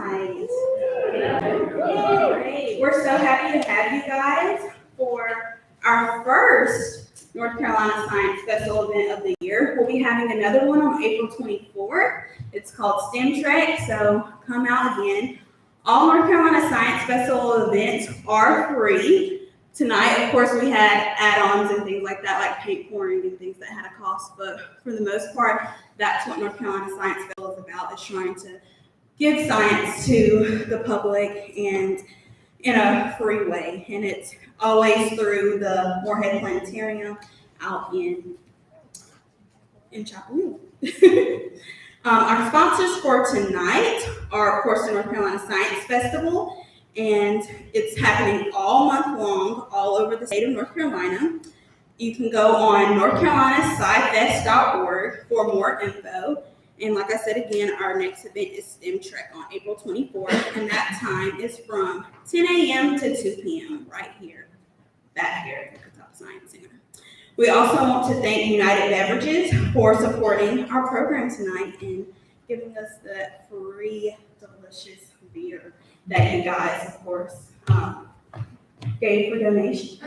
tonight? Great. We're so happy to have you guys for our first North Carolina Science Festival event of the year. We'll be having another one on April 24th. It's called STEM Trek, so come out again. All North Carolina Science Festival events are free. Tonight, of course, we had add-ons and things like that, like paint pouring and things that had a cost, but for the most part, that's what North Carolina Science Festival is about, is trying to give science to the public and in a free way. And it's always through the Moorhead Planetarium out in Chapel Hill. Our sponsors for tonight are, of course, the North Carolina Science Festival, and it's happening all month long, all over the state of North Carolina. You can go on northcarolinascifest.org for more info. And like I said again, our next event is STEM Trek on April 24th, and that time is from 10 a.m. to 2 p.m. right here, back here at the Top Science Center. We also want to thank United Beverages for supporting our program tonight and giving us that free, delicious beer that you guys, of course, gave for donations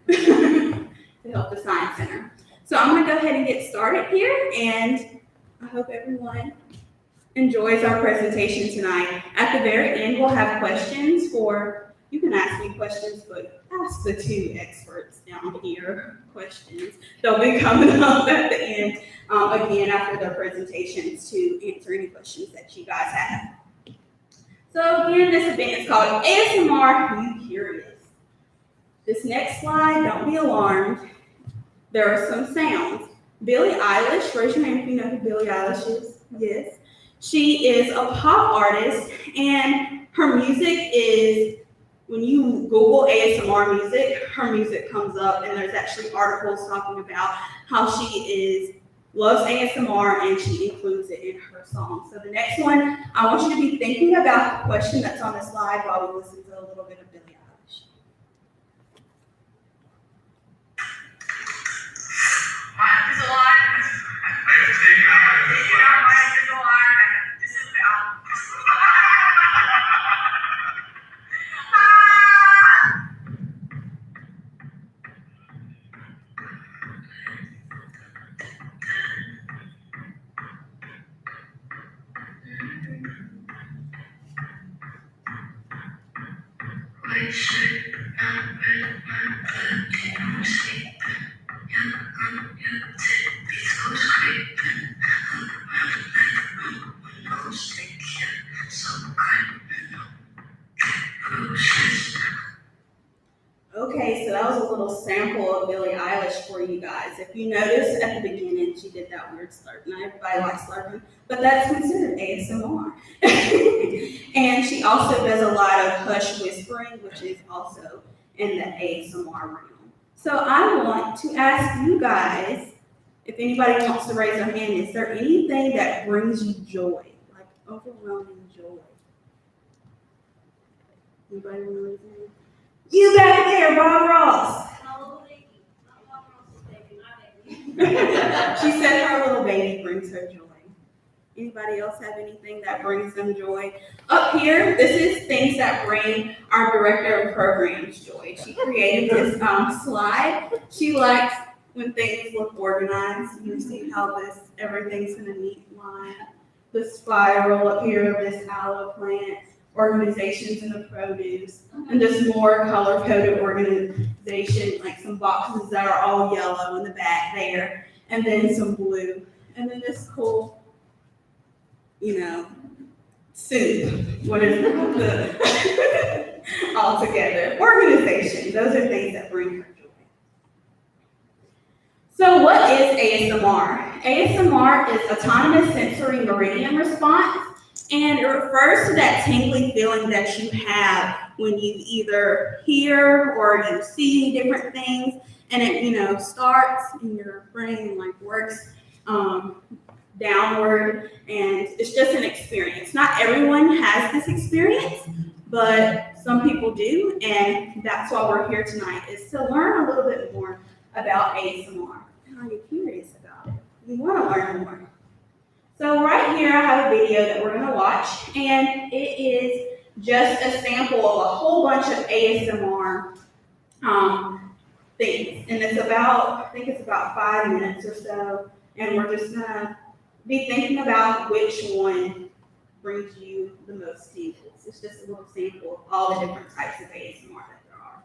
to help the Science Center. So I'm going to go ahead and get started here, and I hope everyone enjoys our presentation tonight. At the very end, we'll have questions you can ask me questions, but ask the two experts down here questions. They'll be coming up at the end, again, after their presentations to answer any questions that you guys have. So again, this event is called A.S.M.R. You Curious. This next slide, don't be alarmed. There are some sounds. Billie Eilish, raise your hand if you know who Billie Eilish is. Yes. She is a pop artist, and her music is, when you Google A.S.M.R. music, her music comes up, and there's actually articles talking about how she loves A.S.M.R. and she includes it in her song. So the next one, I want you to be thinking about the question that's on the slide while we listen to a little bit of Billie Eilish. My name is alive. This is the album. We should not let my sleep. You tip these creeping around no sleep so criminal. Okay, so that was a little sample of Billie Eilish for you guys. If you notice at the beginning, she did that weird slurp. Not everybody likes slurping, but that's considered ASMR. And she also does a lot of hush whispering, which is also in the ASMR realm. So I want to ask you guys, if anybody wants to raise their hand, is there anything that brings you joy, like overwhelming joy? Anybody want to raise their hand? You back there, Bob Ross. She said her little baby brings her joy. Anybody else have anything that brings them joy? Up here, this is things that bring our director of programs joy. She created this slide. She likes when things look organized. You see how everything's in a neat line. The spiral up here of this aloe plant, organizations in the produce, and just more color-coded organization, like some boxes that are all yellow in the back there, and then some blue, and then this cool, soothe. What is it? All together. Organization. Those are things that bring her joy. So what is ASMR? ASMR is autonomous sensory meridian response. And it refers to that tingly feeling that you have when you either hear or you see different things, and it, starts in your brain, like works downward, and it's just an experience. Not everyone has this experience, but some people do, and that's why we're here tonight, is to learn a little bit more about ASMR. Are you curious about it? You want to learn more. So right here I have a video that we're gonna watch, and it is just a sample of a whole bunch of ASMR things, and it's about, I think it's about 5 minutes or so, and we're just gonna be thinking about which one brings you the most tingles. It's just a little sample of all the different types of ASMR that there are.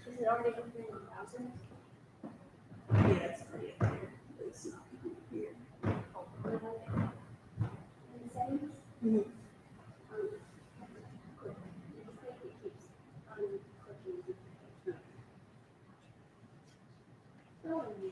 Is it already open in the browser? Yeah, it's pretty up there, but it's not here. Oh, what about it? In the settings? Mhm. Click. It's like it keeps unclicking. Oh, yeah.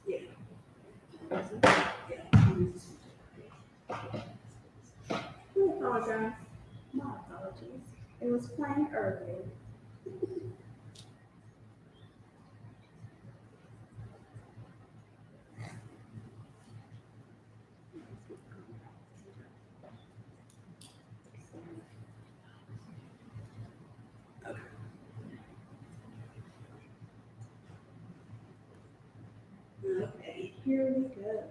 Yeah. I apologize. My apologies. It was playing earlier. Okay, here we go.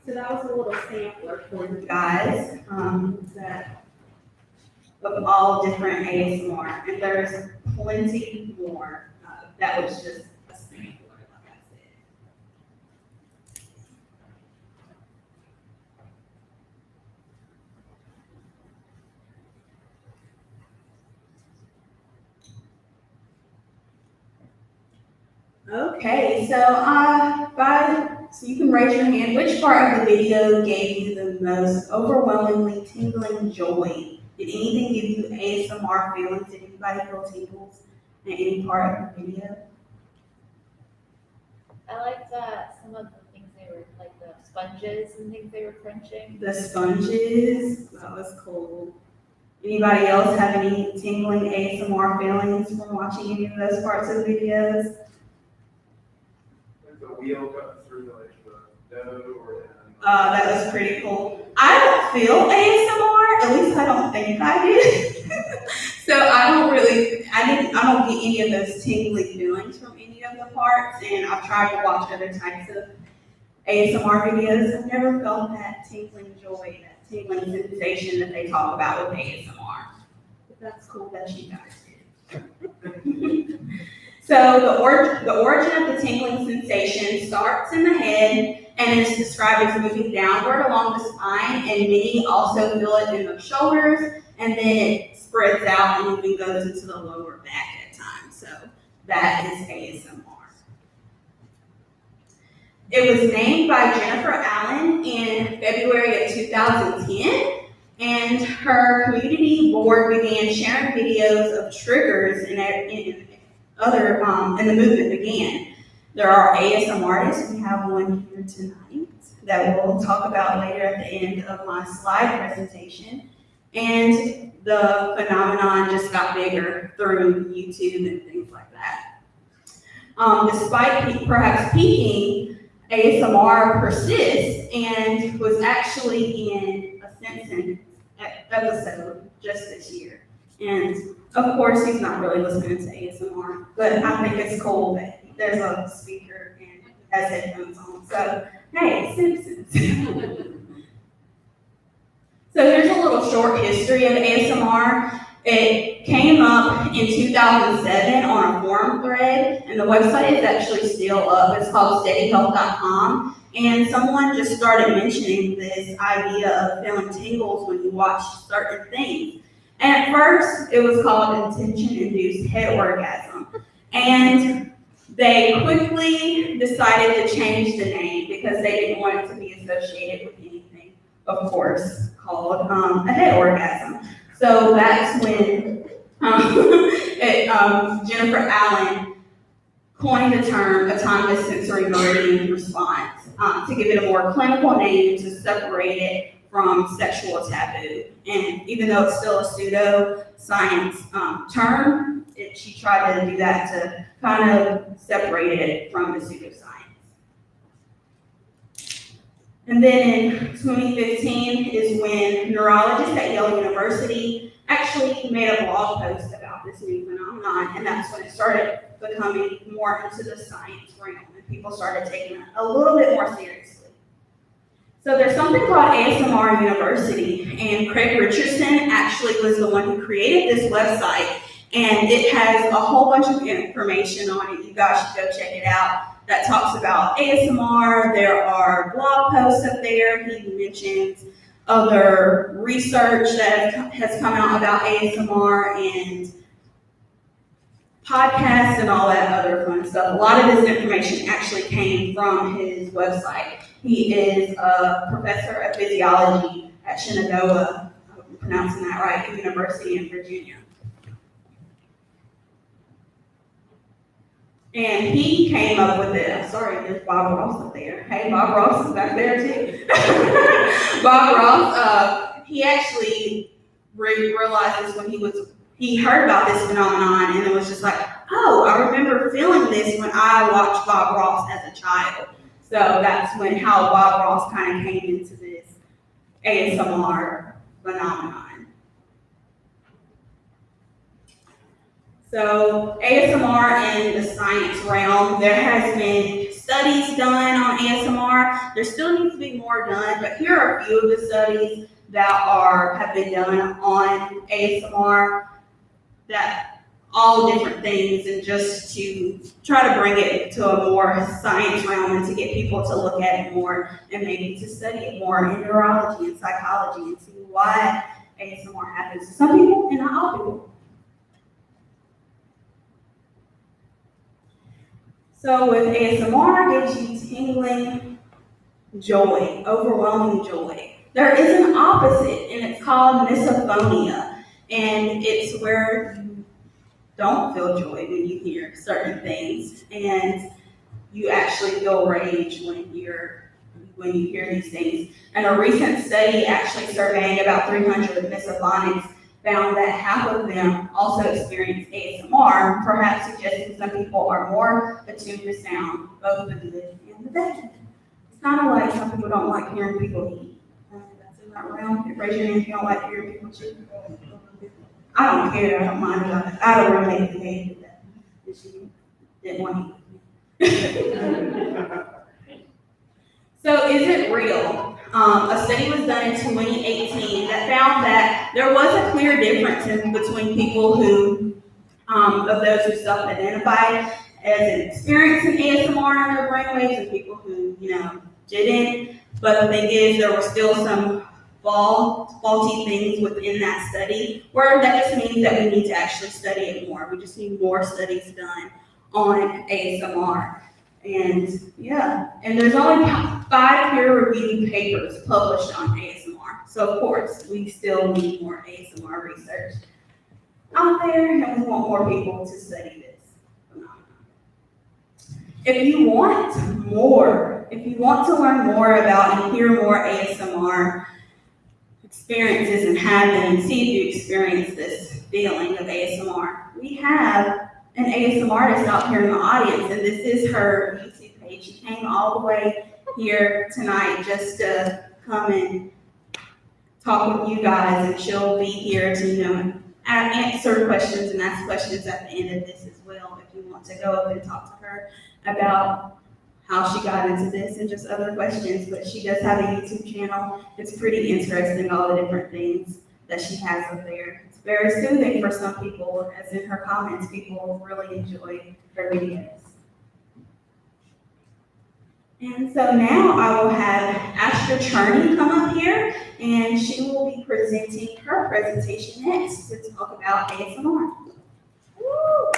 So that was a little sampler for you guys, that of all different A.S.M.R, and there's plenty more. That was just a sampler, like I said. Okay, so you can raise your hand. Which part of the video gave you the most overwhelmingly tingling joy? Did anything give you A.S.M.R feelings? Did anybody feel tingles in any part of the video? I liked some of the things they were, like the sponges and things they were crunching. The sponges, that was cool. Anybody else have any tingling A.S.M.R feelings from watching any of those parts of the videos? Like the wheel cutting through like the dough or That was pretty cool. I don't feel A.S.M.R, at least I don't think I did. So I don't get any of those tingly feelings from any of the parts, and I've tried to watch other types of A.S.M.R videos. I've never felt that tingling joy, that tingling sensation that they talk about with A.S.M.R. But that's cool that you guys did. So the origin of the tingling sensation starts in the head and is described as moving downward along the spine, and many also feel it in the shoulders, and then it spreads out and even goes into the lower back at times. So that is A.S.M.R. It was named by Jennifer Allen in February of 2010, and her community board began sharing videos of triggers and the movement began. There are A.S.M. artists. We have one here tonight that we'll talk about later at the end of my slide presentation. And the phenomenon just got bigger through YouTube and things like that. Despite perhaps peaking, A.S.M.R persists and was actually in a Simpsons episode just this year. And of course, he's not really listening to A.S.M.R, but I think it's cool that there's a speaker and has headphones on. So, hey, Simpsons. So here's a little short history of A.S.M.R. It came up in 2007 on a forum thread, and the website is actually still up. It's called steadyhealth.com, and someone just started mentioning this idea of feeling tingles when you watch certain things. And at first, it was called intention-induced head orgasm. And they quickly decided to change the name because they didn't want it to be associated with anything of course, called a head orgasm. So that's when Jennifer Allen coined the term autonomous sensory meridian response to give it a more clinical name to separate it from sexual taboo. And even though it's still a pseudo-science term, she tried to do that to kind of separate it from the pseudoscience. And then in 2015 is when neurologists at Yale University actually made a blog post about this new phenomenon, and that's when it started becoming more into the science realm, and people started taking it a little bit more seriously. So there's something called A.S.M.R University, and Craig Richardson actually was the one who created this website, and it has a whole bunch of information on it. You guys should go check it out. That talks about A.S.M.R. There are blog posts up there. He mentions other research that has come out about A.S.M.R. and podcasts and all that other fun stuff. A lot of this information actually came from his website. He is a professor of physiology at Shenandoah, I hope I'm pronouncing that right, University in Virginia. And he came up with it. I'm sorry, there's Bob Ross up there. Hey, Bob Ross is back there too. Bob Ross, he actually realized this when he heard about this phenomenon, and it was just like, oh, I remember feeling this when I watched Bob Ross as a child. So that's how Bob Ross kind of came into this A.S.M.R phenomenon. So A.S.M.R in the science realm, there has been studies done on A.S.M.R. There still needs to be more done, but here are a few of the studies that have been done on A.S.M.R. that all different things, and just to try to bring it to a more science realm and to get people to look at it more and maybe to study it more in neurology and psychology and see why A.S.M.R happens to some people and not all people. So with A.S.M.R, gives you tingling joy, overwhelming joy. There is an opposite, and it's called misophonia, and it's where you don't feel joy when you hear certain things, and you actually feel rage when you hear these things. And a recent study actually surveying about 300 misophonics found that half of them also experience A.S.M.R, perhaps suggesting some people are more attuned to sound, both the good and the bad. It's kind of like some people don't like hearing people eat. That's in that realm. Raise your hand if you don't like hearing people chew. I don't care. I don't mind about it. I had a roommate who hated that. She didn't want to eat. So is it real? A study was done in 2018 that found that there was a clear difference between people of those who self-identified as experiencing A.S.M.R in their brainwaves and people who, didn't. But the thing is, there were still some faulty things within that study, where that just means that we need to actually study it more. We just need more studies done on A.S.M.R. And there's only 5 peer-reviewed papers published on A.S.M.R. So of course, we still need more A.S.M.R research out there, and we want more people to study this phenomenon. If you want to learn more about and hear more A.S.M.R experiences and have them, and see if you experience this feeling of A.S.M.R, we have an A.S.M artist out here in the audience, and this is her YouTube page. She came all the way here tonight just to come and talk with you guys, and she'll be here to, answer questions and ask questions at the end of this as well, if you want to go up and talk to her about how she got into this and just other questions. But she does have a YouTube channel. It's pretty interesting, all the different things that she has up there. It's very soothing for some people, as in her comments, people really enjoy her videos. And so now I will have Astra Cherney come up here, and she will be presenting her presentation next to talk about A.S.M.R. Woo!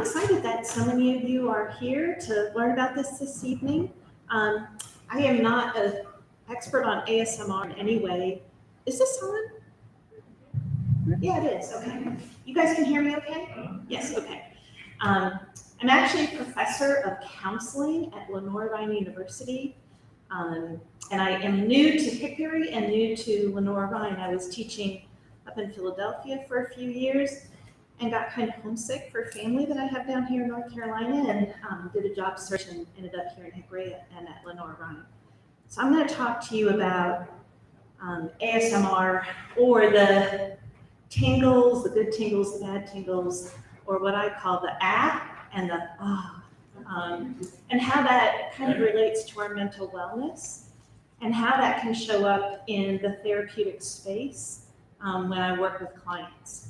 excited that so many of you are here to learn about this evening. I am not an expert on A.S.M.R. in any way. Is this on? Yeah, it is. Okay. You guys can hear me okay? Yes, okay. I'm actually a professor of counseling at Lenore Rhine University. And I am new to Hickory and new to Lenore Rhine. I was teaching up in Philadelphia for a few years and got kind of homesick for family that I have down here in North Carolina, and did a job search and ended up here in Hickory and at Lenore Rhine. So I'm going to talk to you about A.S.M.R, or the tingles, the good tingles, the bad tingles, or what I call the and the and how that kind of relates to our mental wellness, and how that can show up in the therapeutic space when I work with clients.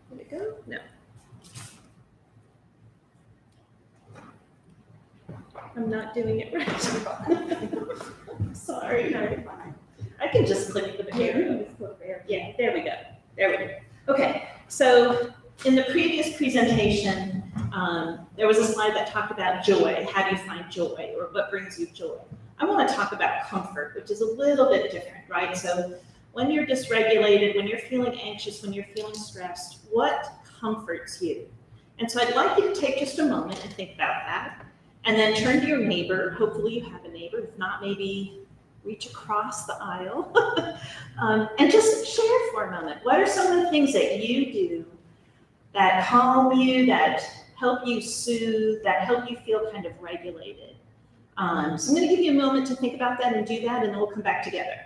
Did it go? No. I'm not doing it right. Sorry. I can just click the arrow. Yeah, there we go. There we go. Okay, so in the previous presentation, there was a slide that talked about joy. How do you find joy, or what brings you joy? I want to talk about comfort, which is a little bit different, right? So when you're dysregulated, when you're feeling anxious, when you're feeling stressed, what comforts you? And so I'd like you to take just a moment and think about that, and then turn to your neighbor. Hopefully you have a neighbor. If not, maybe reach across the aisle and just share for a moment. What are some of the things that you do that calm you, that help you soothe, that help you feel kind of regulated? So I'm going to give you a moment to think about that and do that, and then we'll come back together.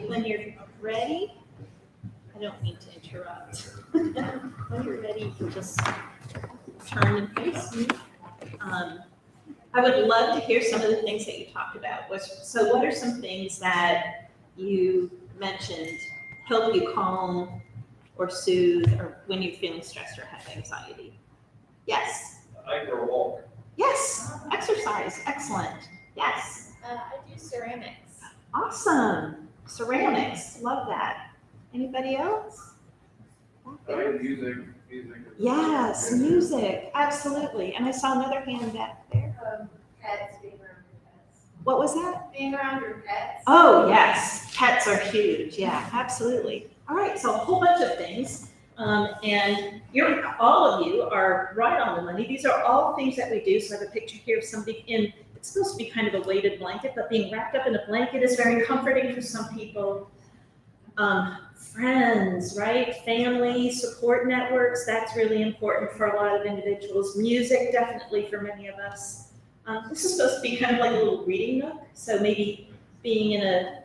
When you're ready, I don't mean to interrupt. When you're ready, you can just turn and face me. I would love to hear some of the things that you talked about. So what are some things that you mentioned help you calm or soothe, or when you're feeling stressed or have anxiety? Yes. I go walk. Yes. Exercise. Excellent. Yes. I do ceramics. Awesome. Ceramics. Love that. Anybody else? Music. Yes, music. Absolutely. And I saw another hand back there. Pets, being around your pets. What was that? Being around your pets. Oh, yes. Pets are huge. Yeah, absolutely. All right, so a whole bunch of things. And all of you are right on the money. These are all things that we do. So I have a picture here of somebody it's supposed to be kind of a weighted blanket, but being wrapped up in a blanket is very comforting for some people. Friends, right? Family, support networks, that's really important for a lot of individuals. Music, definitely for many of us. This is supposed to be kind of like a little reading nook. So maybe being in a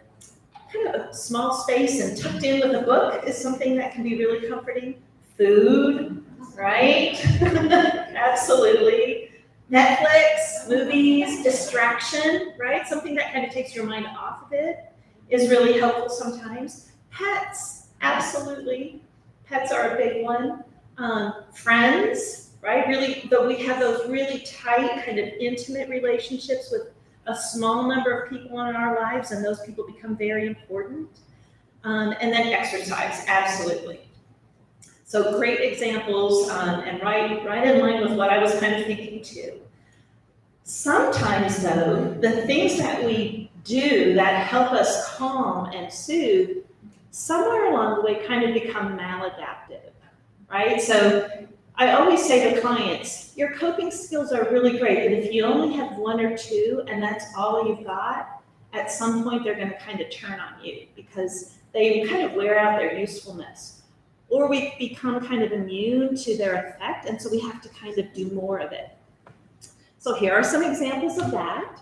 kind of a small space and tucked in with a book is something that can be really comforting. Food, right? Absolutely. Netflix, movies, distraction, right? Something that kind of takes your mind off of it is really helpful sometimes. Pets, absolutely. Pets are a big one. Friends, right? Really, we have those really tight, kind of intimate relationships with a small number of people in our lives, and those people become very important. And then exercise, absolutely. So great examples, and right in line with what I was kind of thinking too. Sometimes though, the things that we do that help us calm and soothe, somewhere along the way kind of become maladaptive, right? So I always say to clients, your coping skills are really great, but if you only have one or two and that's all you've got, at some point they're gonna kind of turn on you because they kind of wear out their usefulness. Or we become kind of immune to their effect, and so we have to kind of do more of it. So here are some examples of that.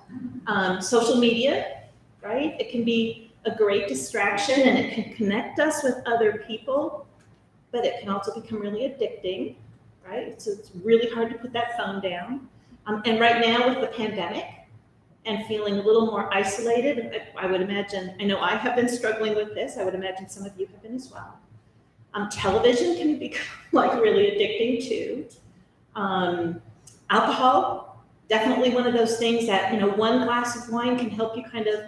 Social media, right? It can be a great distraction and it can connect us with other people, but it can also become really addicting, right? So it's really hard to put that phone down. And right now with the pandemic and feeling a little more isolated, I would imagine, I know I have been struggling with this, I would imagine some of you have been as well. Television can become like really addicting too. Alcohol, definitely one of those things that, one glass of wine can help you kind of,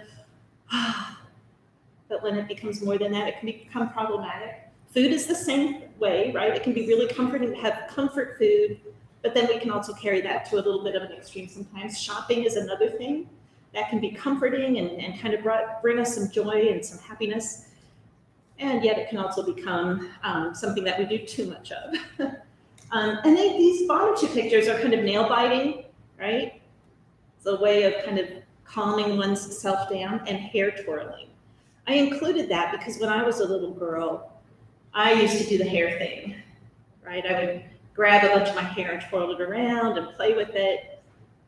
but when it becomes more than that, it can become problematic. Food is the same way, right? It can be really comforting to have comfort food, but then we can also carry that to a little bit of an extreme sometimes. Shopping is another thing that can be comforting and kind of bring us some joy and some happiness. And yet it can also become something that we do too much of. And then these bottom two pictures are kind of nail biting, right? It's a way of kind of calming oneself down, and hair twirling. I included that because when I was a little girl, I used to do the hair thing, right? I would grab a bunch of my hair and twirl it around and play with it.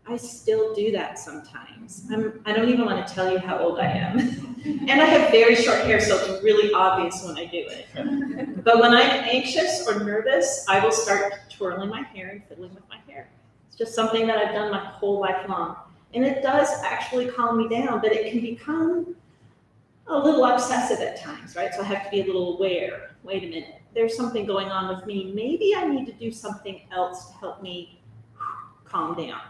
I still do that sometimes. I don't even want to tell you how old I am. And I have very short hair, so it's really obvious when I do it. But when I'm anxious or nervous, I will start twirling my hair and fiddling with my hair. It's just something that I've done my whole life long. And it does actually calm me down, but it can become a little obsessive at times, right? So I have to be a little aware. Wait a minute, there's something going on with me. Maybe I need to do something else to help me calm down.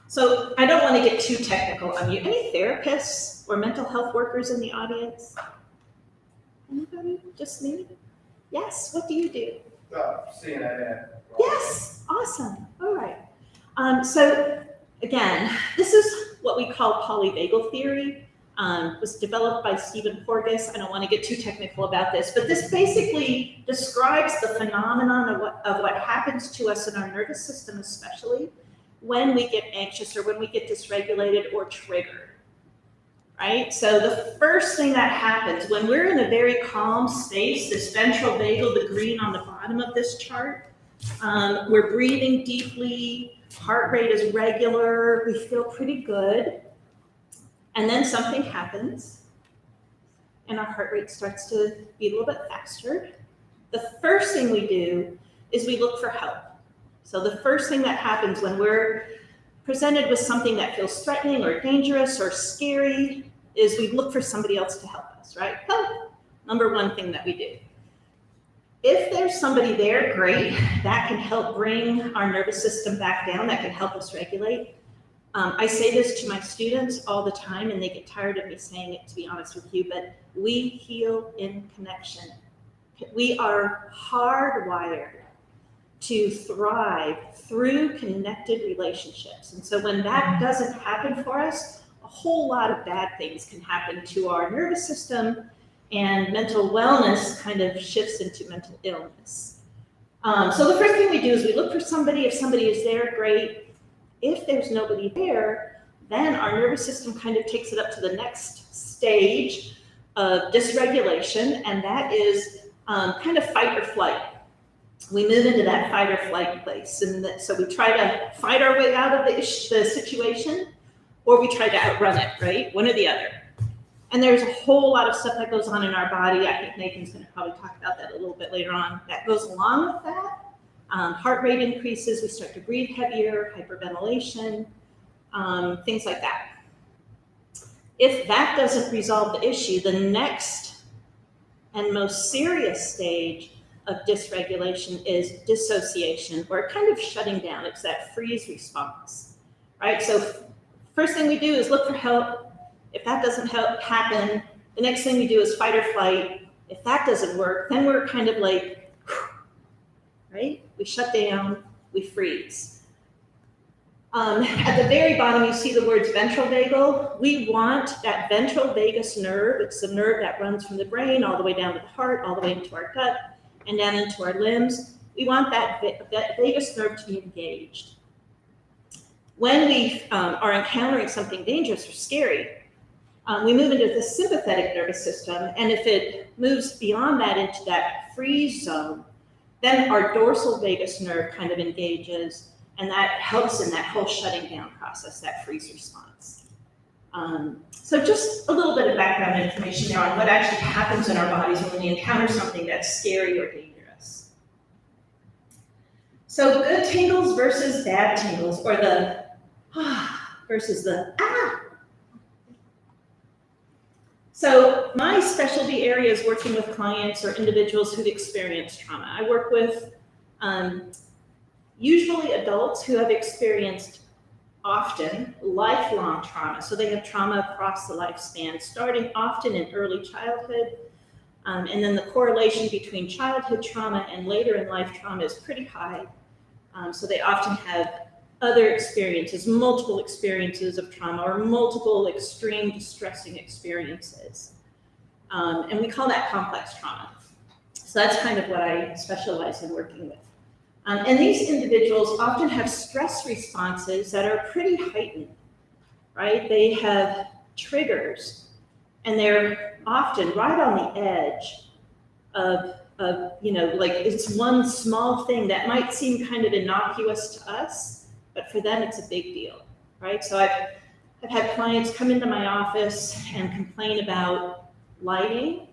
So I don't want to get too technical on you. Any therapists or mental health workers in the audience? Anybody? Just me? Yes, what do you do? CNN. Yes, awesome, all right. So again, this is what we call Polyvagal Theory. It was developed by Stephen Porges. I don't want to get too technical about this, but this basically describes the phenomenon of what happens to us in our nervous system, especially when we get anxious or when we get dysregulated or triggered, right? So the first thing that happens when we're in a very calm space, this ventral vagal, the green on the bottom of this chart, we're breathing deeply, heart rate is regular, we feel pretty good, and then something happens and our heart rate starts to be a little bit faster. The first thing we do is we look for help. So the first thing that happens when we're presented with something that feels threatening or dangerous or scary is we look for somebody else to help us, right? Help, number one thing that we do. If there's somebody there, great, that can help bring our nervous system back down, that can help us regulate. I say this to my students all the time and they get tired of me saying it, to be honest with you, but we heal in connection. We are hardwired to thrive through connected relationships. And so when that doesn't happen for us, a whole lot of bad things can happen to our nervous system, and mental wellness kind of shifts into mental illness. So the first thing we do is we look for somebody. If somebody is there, great. If there's nobody there, then our nervous system kind of takes it up to the next stage of dysregulation, and that is kind of fight or flight. We move into that fight or flight place. And so we try to fight our way out of the situation, or we try to outrun it, right? One or the other. And there's a whole lot of stuff that goes on in our body. I think Nathan's going to probably talk about that a little bit later on. That goes along with that. Heart rate increases. We start to breathe heavier, hyperventilation, things like that. If that doesn't resolve the issue, the next and most serious stage of dysregulation is dissociation, or kind of shutting down. It's that freeze response, right? So first thing we do is look for help. If that doesn't happen, the next thing we do is fight or flight. If that doesn't work, then we're kind of like, right? We shut down, we freeze. At the very bottom, you see the words ventral vagal. We want that ventral vagus nerve. It's the nerve that runs from the brain all the way down to the heart, all the way into our gut, and down into our limbs. We want that vagus nerve to be engaged. When we are encountering something dangerous or scary, we move into the sympathetic nervous system, and if it moves beyond that into that freeze zone, then our dorsal vagus nerve kind of engages, and that helps in that whole shutting down process, that freeze response. So just a little bit of background information there on what actually happens in our bodies when we encounter something that's scary or dangerous. So good tingles versus bad tingles, or the versus the ah. So my specialty area is working with clients or individuals who've experienced trauma. I work with usually adults who have experienced often lifelong trauma. So they have trauma across the lifespan, starting often in early childhood. And then the correlation between childhood trauma and later in life trauma is pretty high. So they often have other experiences, multiple experiences of trauma, or multiple extreme distressing experiences. And we call that complex trauma. So that's kind of what I specialize in working with. And these individuals often have stress responses that are pretty heightened, right? They have triggers, and they're often right on the edge of like it's one small thing that might seem kind of innocuous to us, but for them it's a big deal, right? So I've had clients come into my office and complain about lighting.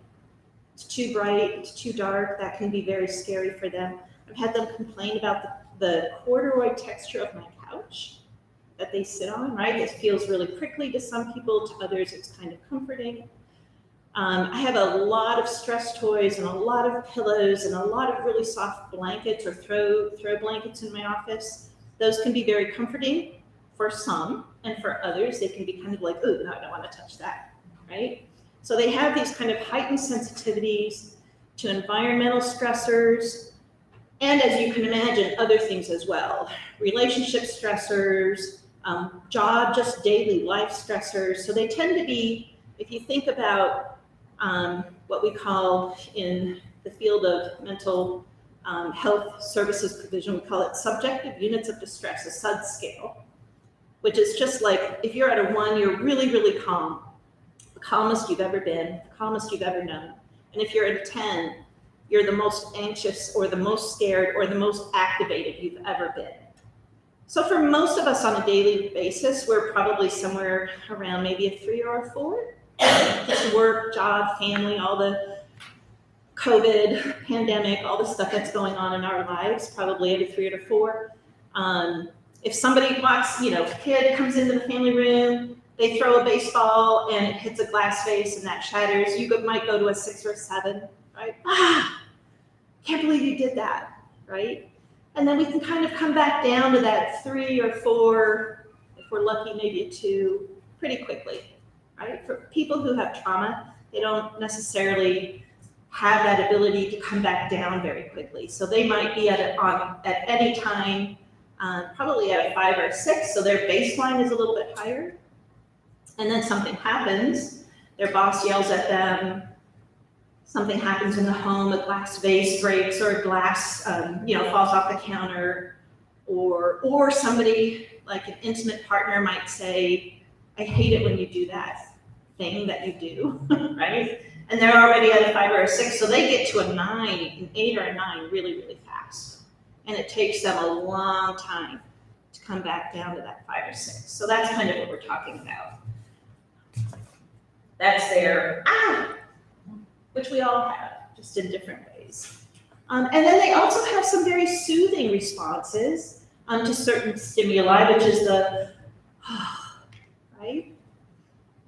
It's too bright, it's too dark, that can be very scary for them. I've had them complain about the corduroy texture of my couch that they sit on, right? It feels really prickly to some people, to others it's kind of comforting. I have a lot of stress toys and a lot of pillows and a lot of really soft blankets or throw blankets in my office. Those can be very comforting for some, and for others, they can be kind of like, ooh, no, I don't want to touch that, right? So they have these kind of heightened sensitivities to environmental stressors, and as you can imagine, other things as well. Relationship stressors, job, just daily life stressors. So they tend to be, if you think about what we call in the field of mental health services provision, we call it subjective units of distress, a SUD scale, which is just like, if you're at a 1, you're really, really calm, the calmest you've ever been, the calmest you've ever known. And if you're at a 10, you're the most anxious or the most scared or the most activated you've ever been. So for most of us on a daily basis, we're probably somewhere around maybe a 3 or a 4. Just work, job, family, all the COVID, pandemic, all the stuff that's going on in our lives, probably at a 3 or a 4. If somebody walks, a kid comes into the family room, they throw a baseball and it hits a glass vase and that shatters, you might go to a 6 or a 7, right? Can't believe you did that, right? And then we can kind of come back down to that 3 or 4, if we're lucky, maybe a 2, pretty quickly, right? For people who have trauma, they don't necessarily have that ability to come back down very quickly. So they might be at any time, probably at a 5 or a 6, so their baseline is a little bit higher. And then something happens, their boss yells at them, something happens in the home, a glass vase breaks or a glass falls off the counter, or somebody like an intimate partner might say, I hate it when you do that thing that you do, right? And they're already at a 5 or a 6, so they get to a 9, an 8 or a 9 really, really fast. And it takes them a long time to come back down to that 5 or 6. So that's kind of what we're talking about. That's their which we all have, just in different ways. And then they also have some very soothing responses to certain stimuli, which is the, right?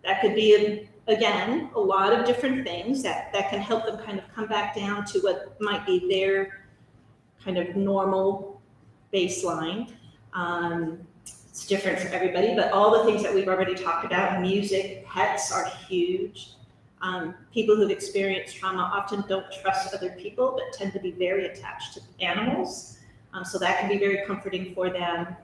That could be, again, a lot of different things that can help them kind of come back down to what might be their kind of normal baseline. It's different for everybody, but all the things that we've already talked about, music, pets are huge. People who've experienced trauma often don't trust other people, but tend to be very attached to animals. So that can be very comforting for them.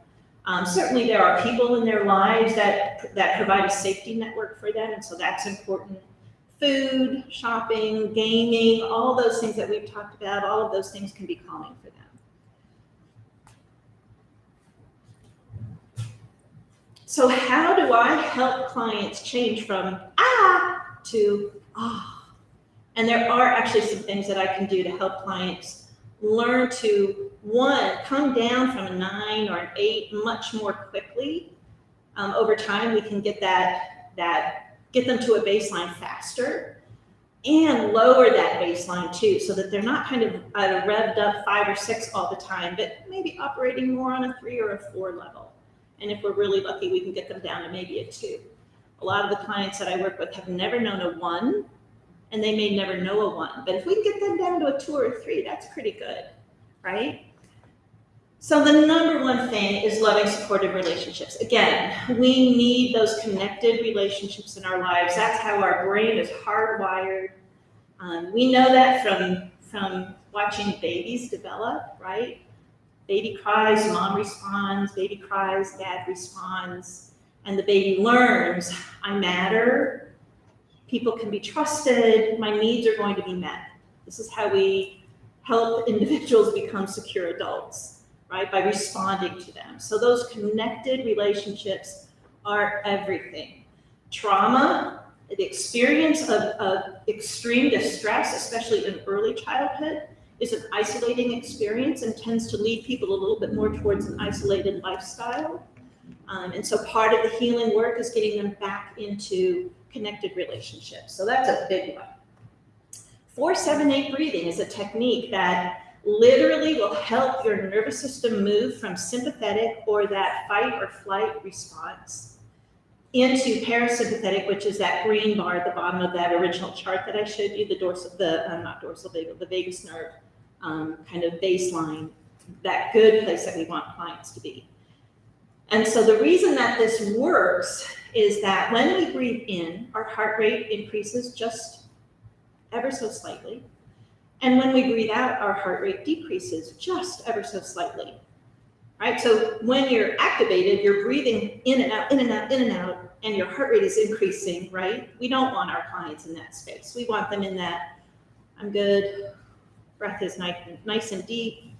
Certainly there are people in their lives that provide a safety network for them, and so that's important. Food, shopping, gaming, all those things that we've talked about, all of those things can be calming for them. So how do I help clients change from ah to ah? And there are actually some things that I can do to help clients learn to, one, come down from a 9 or an 8 much more quickly. Over time, we can get get them to a baseline faster, and lower that baseline too, so that they're not kind of at a revved up 5 or 6 all the time, but maybe operating more on a 3 or a 4 level. And if we're really lucky, we can get them down to maybe a 2. A lot of the clients that I work with have never known a 1, and they may never know a 1. But if we can get them down to a 2 or a 3, that's pretty good, right? So the number one thing is loving, supportive relationships. Again, we need those connected relationships in our lives. That's how our brain is hardwired. We know that from watching babies develop, right? Baby cries, mom responds, baby cries, dad responds, and the baby learns, I matter, people can be trusted, my needs are going to be met. This is how we help individuals become secure adults, right? By responding to them. So those connected relationships are everything. Trauma, the experience of extreme distress, especially in early childhood, is an isolating experience and tends to lead people a little bit more towards an isolated lifestyle. And so part of the healing work is getting them back into connected relationships. So that's a big one. 4-7-8 breathing is a technique that literally will help your nervous system move from sympathetic or that fight or flight response into parasympathetic, which is that green bar at the bottom of that original chart that I showed you, the the vagus nerve kind of baseline, that good place that we want clients to be. And so the reason that this works is that when we breathe in, our heart rate increases just ever so slightly. And when we breathe out, our heart rate decreases just ever so slightly, right? So when you're activated, you're breathing in and out, in and out, in and out, and your heart rate is increasing, right? We don't want our clients in that space. We want them in that, I'm good, breath is nice and deep,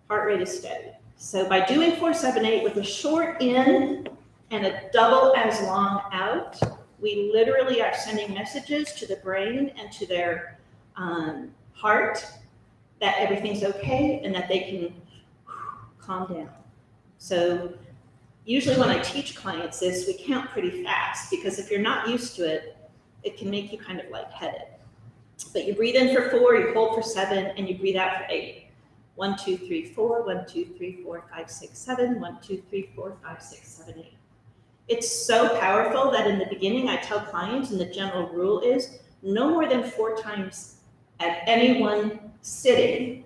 heart rate is steady. So by doing 4-7-8 with a short in and a double as long out, we literally are sending messages to the brain and to their heart that everything's okay and that they can calm down. So usually when I teach clients this, we count pretty fast, because if you're not used to it, it can make you kind of lightheaded. But you breathe in for 4, you hold for 7, and you breathe out for 8. 1, 2, 3, 4, 1, 2, 3, 4, 5, 6, 7, 1, 2, 3, 4, 5, 6, 7, 8. It's so powerful that in the beginning I tell clients, and the general rule is no more than 4 times at any one sitting,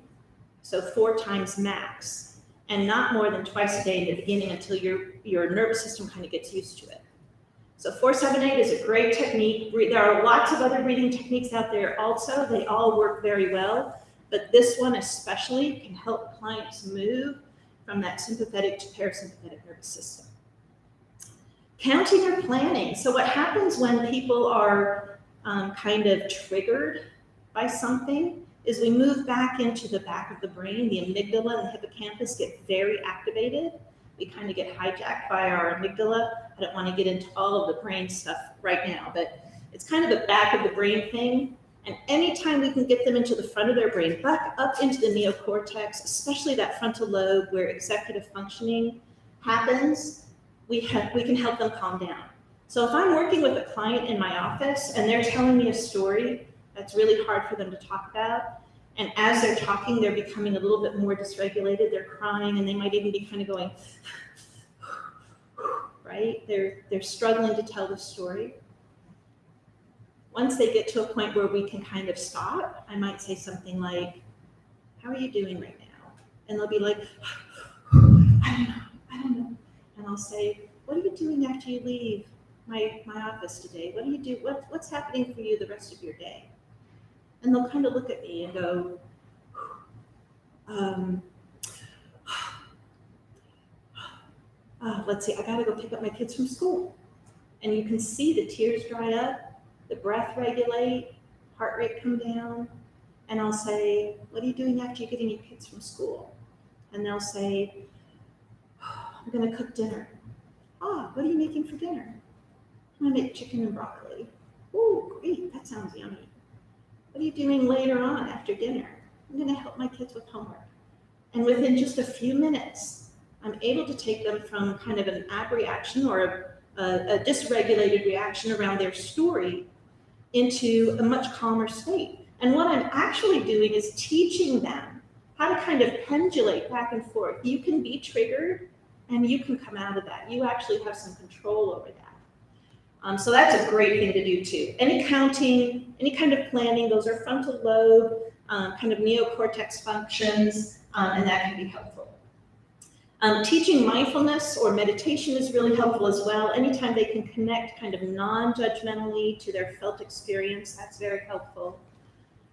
so 4 times max, and not more than twice a day in the beginning until your nervous system kind of gets used to it. So 4-7-8 is a great technique. There are lots of other breathing techniques out there also. They all work very well, but this one especially can help clients move from that sympathetic to parasympathetic nervous system. Counting or planning. So what happens when people are kind of triggered by something is we move back into the back of the brain. The amygdala and the hippocampus get very activated. We kind of get hijacked by our amygdala. I don't want to get into all of the brain stuff right now, but it's kind of the back of the brain thing. And anytime we can get them into the front of their brain, back up into the neocortex, especially that frontal lobe where executive functioning happens, we can help them calm down. So if I'm working with a client in my office and they're telling me a story that's really hard for them to talk about, and as they're talking, they're becoming a little bit more dysregulated, they're crying, and they might even be kind of going, right? They're struggling to tell the story. Once they get to a point where we can kind of stop, I might say something like, how are you doing right now? And they'll be like, I don't know. And I'll say, what are you doing after you leave? my office today? What do you do? What's happening for you the rest of your day? And they'll kind of look at me and go, let's see, I gotta go pick up my kids from school. And you can see the tears dry up, the breath regulate, heart rate come down. And I'll say, what are you doing after you're getting your kids from school? And they'll say, I'm gonna cook dinner. What are you making for dinner? I'm gonna make chicken and broccoli. Oh, great, that sounds yummy. What are you doing later on after dinner? I'm gonna help my kids with homework. And within just a few minutes, I'm able to take them from kind of an abreaction or a dysregulated reaction around their story into a much calmer state. And what I'm actually doing is teaching them how to kind of pendulate back and forth. You can be triggered and you can come out of that. You actually have some control over that. So that's a great thing to do too. Any counting, any kind of planning, those are frontal lobe, kind of neocortex functions, and that can be helpful. Teaching mindfulness or meditation is really helpful as well. Anytime they can connect kind of non-judgmentally to their felt experience, that's very helpful.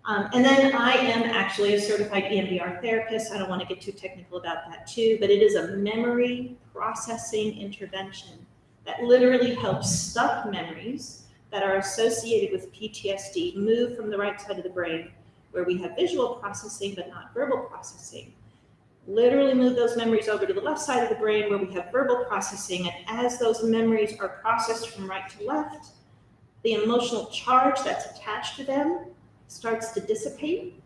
And then I am actually a certified EMDR therapist. I don't want to get too technical about that too, but it is a memory processing intervention that literally helps stuck memories that are associated with PTSD move from the right side of the brain, where we have visual processing but not verbal processing. Literally move those memories over to the left side of the brain where we have verbal processing, and as those memories are processed from right to left, the emotional charge that's attached to them starts to dissipate.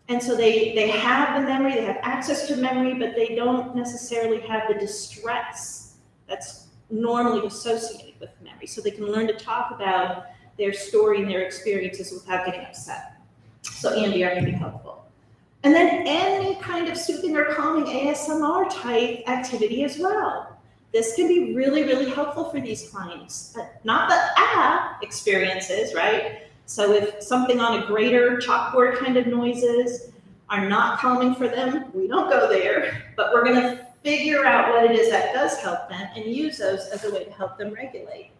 And so they have the memory, they have access to memory, but they don't necessarily have the distress that's normally associated with memory. So they can learn to talk about their story and their experiences without getting upset. So EMDR can be helpful. And then any kind of soothing or calming A.S.M.R type activity as well. This can be really, really helpful for these clients. Not the experiences, right? So if something on a grater, chalkboard kind of noises are not calming for them, we don't go there, but we're gonna figure out what it is that does help them and use those as a way to help them regulate.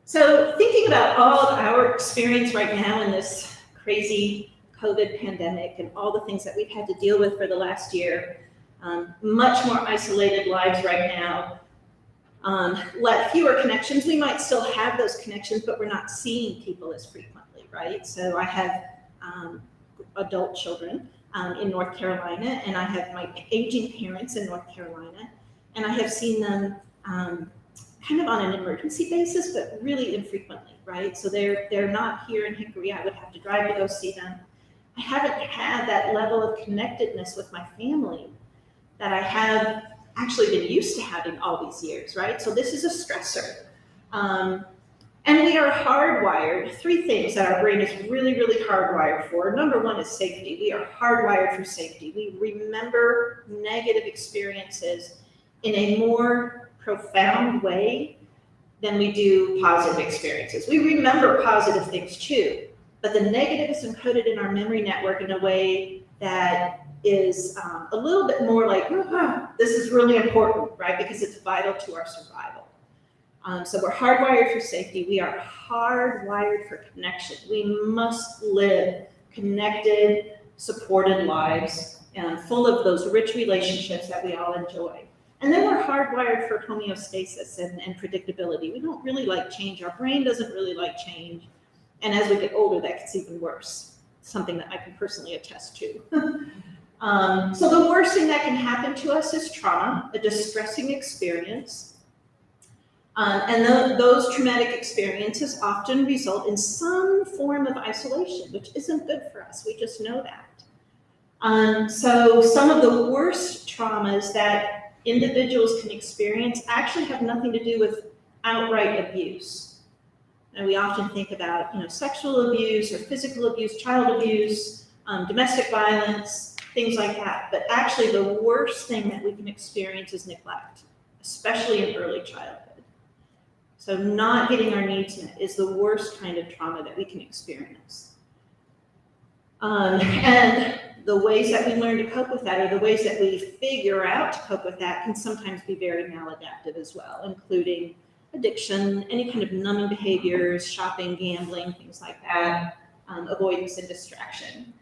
So thinking about all of our experience right now in this crazy COVID pandemic and all the things that we've had to deal with for the last year, much more isolated lives right now, fewer connections. We might still have those connections, but we're not seeing people as frequently, right? So I have adult children in North Carolina, and I have my aging parents in North Carolina, and I have seen them kind of on an emergency basis, but really infrequently, right? So they're not here in Hickory. I would have to drive to go see them. I haven't had that level of connectedness with my family that I have actually been used to having all these years, right? So this is a stressor. And we are hardwired. 3 things that our brain is really, really hardwired for. Number 1 is safety. We are hardwired for safety. We remember negative experiences in a more profound way than we do positive experiences. We remember positive things too, but the negative is encoded in our memory network in a way that is a little bit more like, this is really important, right? Because it's vital to our survival. So we're hardwired for safety. We are hardwired for connection. We must live connected, supported lives, full of those rich relationships that we all enjoy. And then we're hardwired for homeostasis and predictability. We don't really like change. Our brain doesn't really like change. And as we get older, that gets even worse. Something that I can personally attest to. So the worst thing that can happen to us is trauma, a distressing experience. And those traumatic experiences often result in some form of isolation, which isn't good for us. We just know that. So some of the worst traumas that individuals can experience actually have nothing to do with outright abuse. And we often think about, sexual abuse or physical abuse, child abuse, domestic violence, things like that. But actually the worst thing that we can experience is neglect, especially in early childhood. So not getting our needs met is the worst kind of trauma that we can experience. And the ways that we learn to cope with that, or the ways that we figure out to cope with that, can sometimes be very maladaptive as well, including addiction, any kind of numbing behaviors, shopping, gambling, things like that, avoidance and distraction.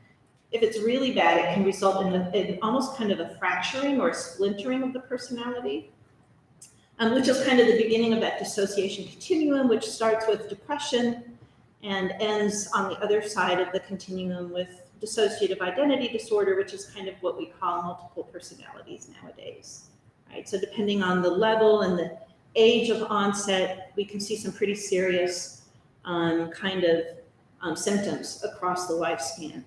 If it's really bad, it can result in almost kind of a fracturing or a splintering of the personality, which is kind of the beginning of that dissociation continuum, which starts with depression and ends on the other side of the continuum with dissociative identity disorder, which is kind of what we call multiple personalities nowadays, right? So depending on the level and the age of onset, we can see some pretty serious symptoms across the lifespan.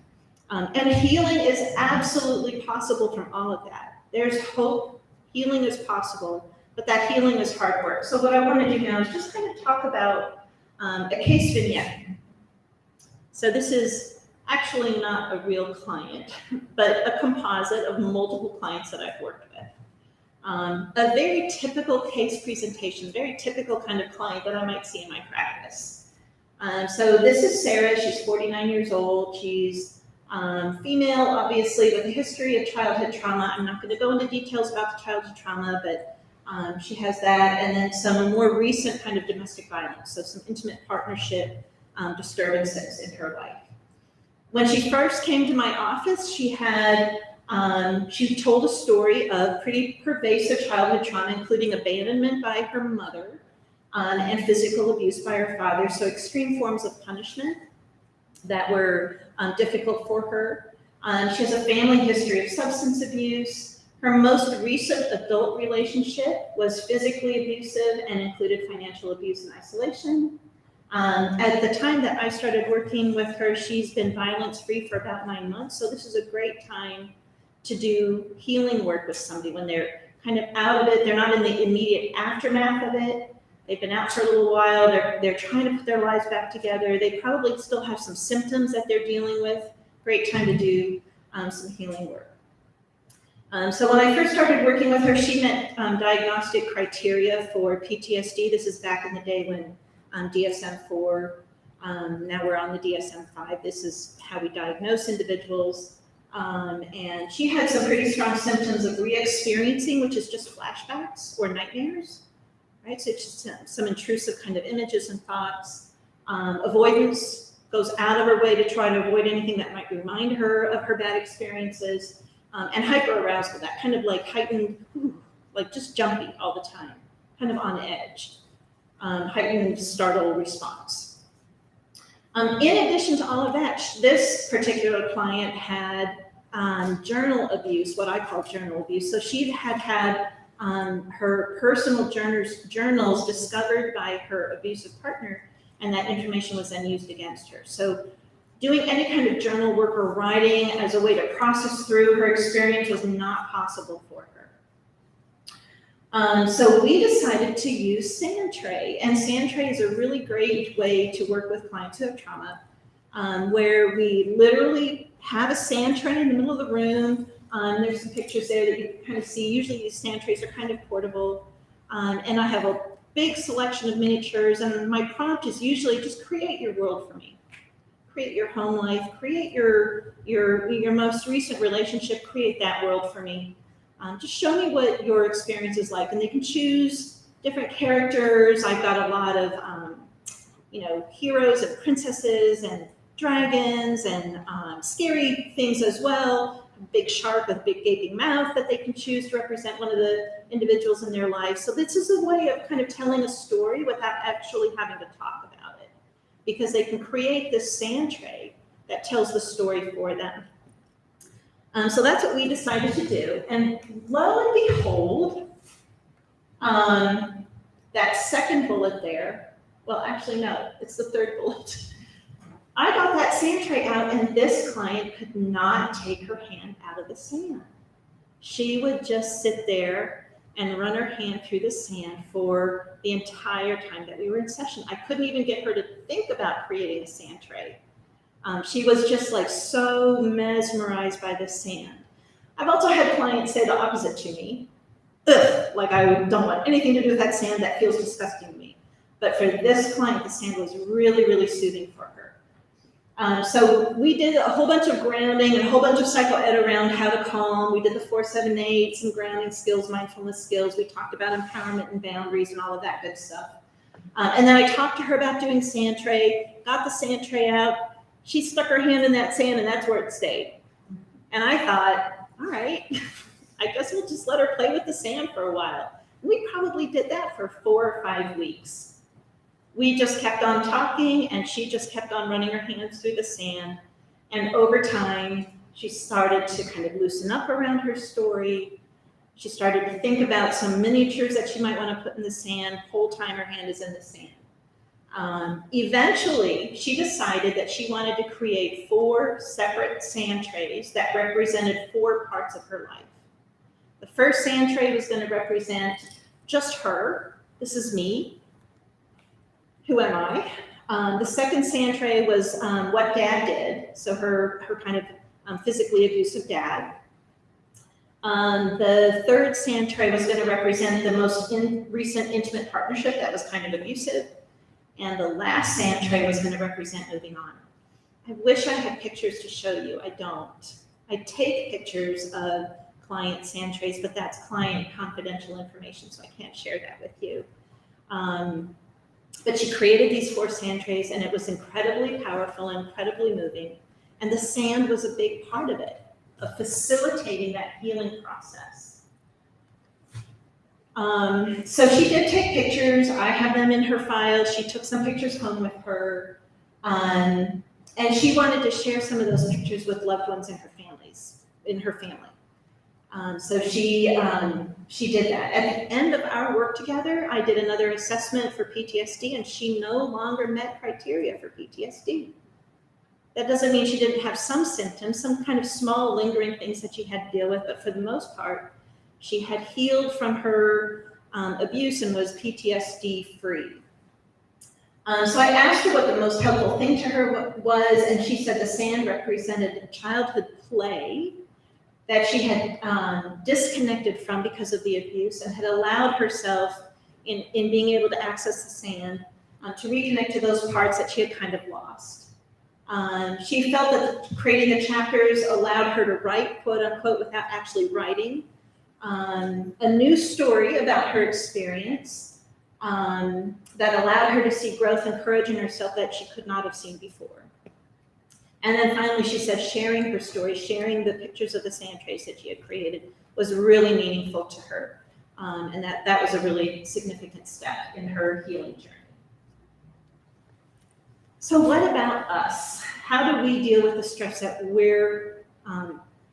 And healing is absolutely possible from all of that. There's hope, healing is possible, but that healing is hard work. So what I want to do now is just kind of talk about a case vignette. So this is actually not a real client, but a composite of multiple clients that I've worked with. A very typical case presentation, very typical kind of client that I might see in my practice. So this is Sarah, she's 49 years old. She's female, obviously, with a history of childhood trauma. I'm not going to go into details about the childhood trauma, but she has that, and then some more recent kind of domestic violence, so some intimate partnership disturbances in her life. When she first came to my office, she told a story of pretty pervasive childhood trauma, including abandonment by her mother and physical abuse by her father, so extreme forms of punishment that were difficult for her. She has a family history of substance abuse. Her most recent adult relationship was physically abusive and included financial abuse and isolation. At the time that I started working with her, she's been violence-free for about 9 months, so this is a great time to do healing work with somebody when they're kind of out of it. They're not in the immediate aftermath of it. They've been out for a little while. They're trying to put their lives back together. They probably still have some symptoms that they're dealing with. Great time to do some healing work. So when I first started working with her, she met diagnostic criteria for PTSD. This is back in the day when DSM-4, now we're on the DSM-5. This is how we diagnose individuals. And she had some pretty strong symptoms of re-experiencing, which is just flashbacks or nightmares, right? So it's just some intrusive kind of images and thoughts. Avoidance, goes out of her way to try to avoid anything that might remind her of her bad experiences. And hyperarousal, that kind of like heightened, like just jumpy all the time, kind of on edge. Heightened startle response. In addition to all of that, this particular client had journal abuse, what I call journal abuse. So she had her personal journals discovered by her abusive partner, and that information was then used against her. So doing any kind of journal work or writing as a way to process through her experience was not possible for her. So we decided to use sand tray, and sand tray is a really great way to work with clients who have trauma, where we literally have a sand tray in the middle of the room. There's some pictures there that you can kind of see. Usually these sand trays are kind of portable, and I have a big selection of miniatures, and my prompt is usually just create your world for me. Create your home life, create your most recent relationship, create that world for me. Just show me what your experience is like, and they can choose different characters. I've got a lot of, heroes and princesses and dragons and scary things as well. A big shark with a big gaping mouth that they can choose to represent one of the individuals in their life. So this is a way of kind of telling a story without actually having to talk about it, because they can create this sand tray that tells the story for them. So that's what we decided to do. And lo and behold, that second bullet there, well, actually, no, it's the third bullet. I got that sand tray out, and this client could not take her hand out of the sand. She would just sit there and run her hand through the sand for the entire time that we were in session. I couldn't even get her to think about creating a sand tray. She was just like so mesmerized by the sand. I've also had clients say the opposite to me. Ugh, like I don't want anything to do with that sand, that feels disgusting to me. But for this client, the sand was really, really soothing for her. So we did a whole bunch of grounding and a whole bunch of psycho-ed around how to calm. We did the 4-7-8, some grounding skills, mindfulness skills. We talked about empowerment and boundaries and all of that good stuff. And then I talked to her about doing sand tray, got the sand tray out. She stuck her hand in that sand and that's where it stayed. And I thought, all right, I guess we'll just let her play with the sand for a while. We probably did that for 4 or 5 weeks. We just kept on talking and she just kept on running her hands through the sand. And over time, she started to kind of loosen up around her story. She started to think about some miniatures that she might want to put in the sand, whole time her hand is in the sand. Eventually, she decided that she wanted to create 4 separate sand trays that represented 4 parts of her life. The first sand tray was going to represent just her. This is me. Who am I? The second sand tray was what Dad did, so her kind of physically abusive dad. The third sand tray was going to represent the most recent intimate partnership that was kind of abusive. And the last sand tray was going to represent moving on. I wish I had pictures to show you. I don't. I take pictures of client sand trays, but that's client confidential information, so I can't share that with you. But she created these 4 sand trays, and it was incredibly powerful and incredibly moving. And the sand was a big part of it, of facilitating that healing process. So she did take pictures. I have them in her file. She took some pictures home with her. And she wanted to share some of those pictures with loved ones in her family. So she did that. At the end of our work together, I did another assessment for PTSD, and she no longer met criteria for PTSD. That doesn't mean she didn't have some symptoms, some kind of small lingering things that she had to deal with, but for the most part, she had healed from her abuse and was PTSD free. So I asked her what the most helpful thing to her was, and she said the sand represented childhood play that she had disconnected from because of the abuse and had allowed herself in being able to access the sand to reconnect to those parts that she had kind of lost. She felt that creating the chapters allowed her to write, quote unquote, without actually writing, a new story about her experience that allowed her to see growth and courage in herself that she could not have seen before. And then finally, she said sharing her story, sharing the pictures of the sand trays that she had created was really meaningful to her. And that was a really significant step in her healing journey. So what about us? How do we deal with the stress that we're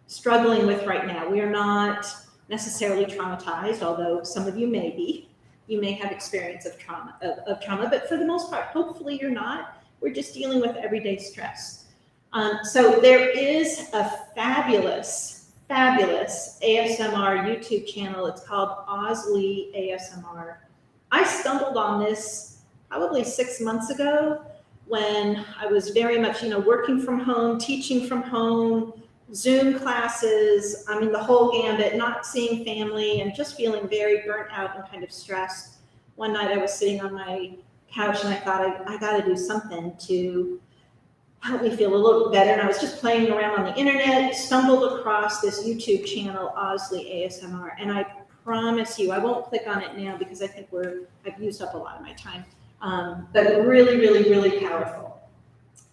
struggling with right now? We are not necessarily traumatized, although some of you may be. You may have experience of trauma, but for the most part, hopefully you're not. We're just dealing with everyday stress. So there is a fabulous A.S.M.R. YouTube channel. It's called Osley A.S.M.R. I stumbled on this probably 6 months ago when I was very much, working from home, teaching from home, Zoom classes, the whole gambit, not seeing family and just feeling very burnt out and kind of stressed. One night I was sitting on my couch and I thought I got to do something to help me feel a little bit better. And I was just playing around on the internet, stumbled across this YouTube channel, Osley A.S.M.R. And I promise you, I won't click on it now because I think I've used up a lot of my time. But really, really, really powerful.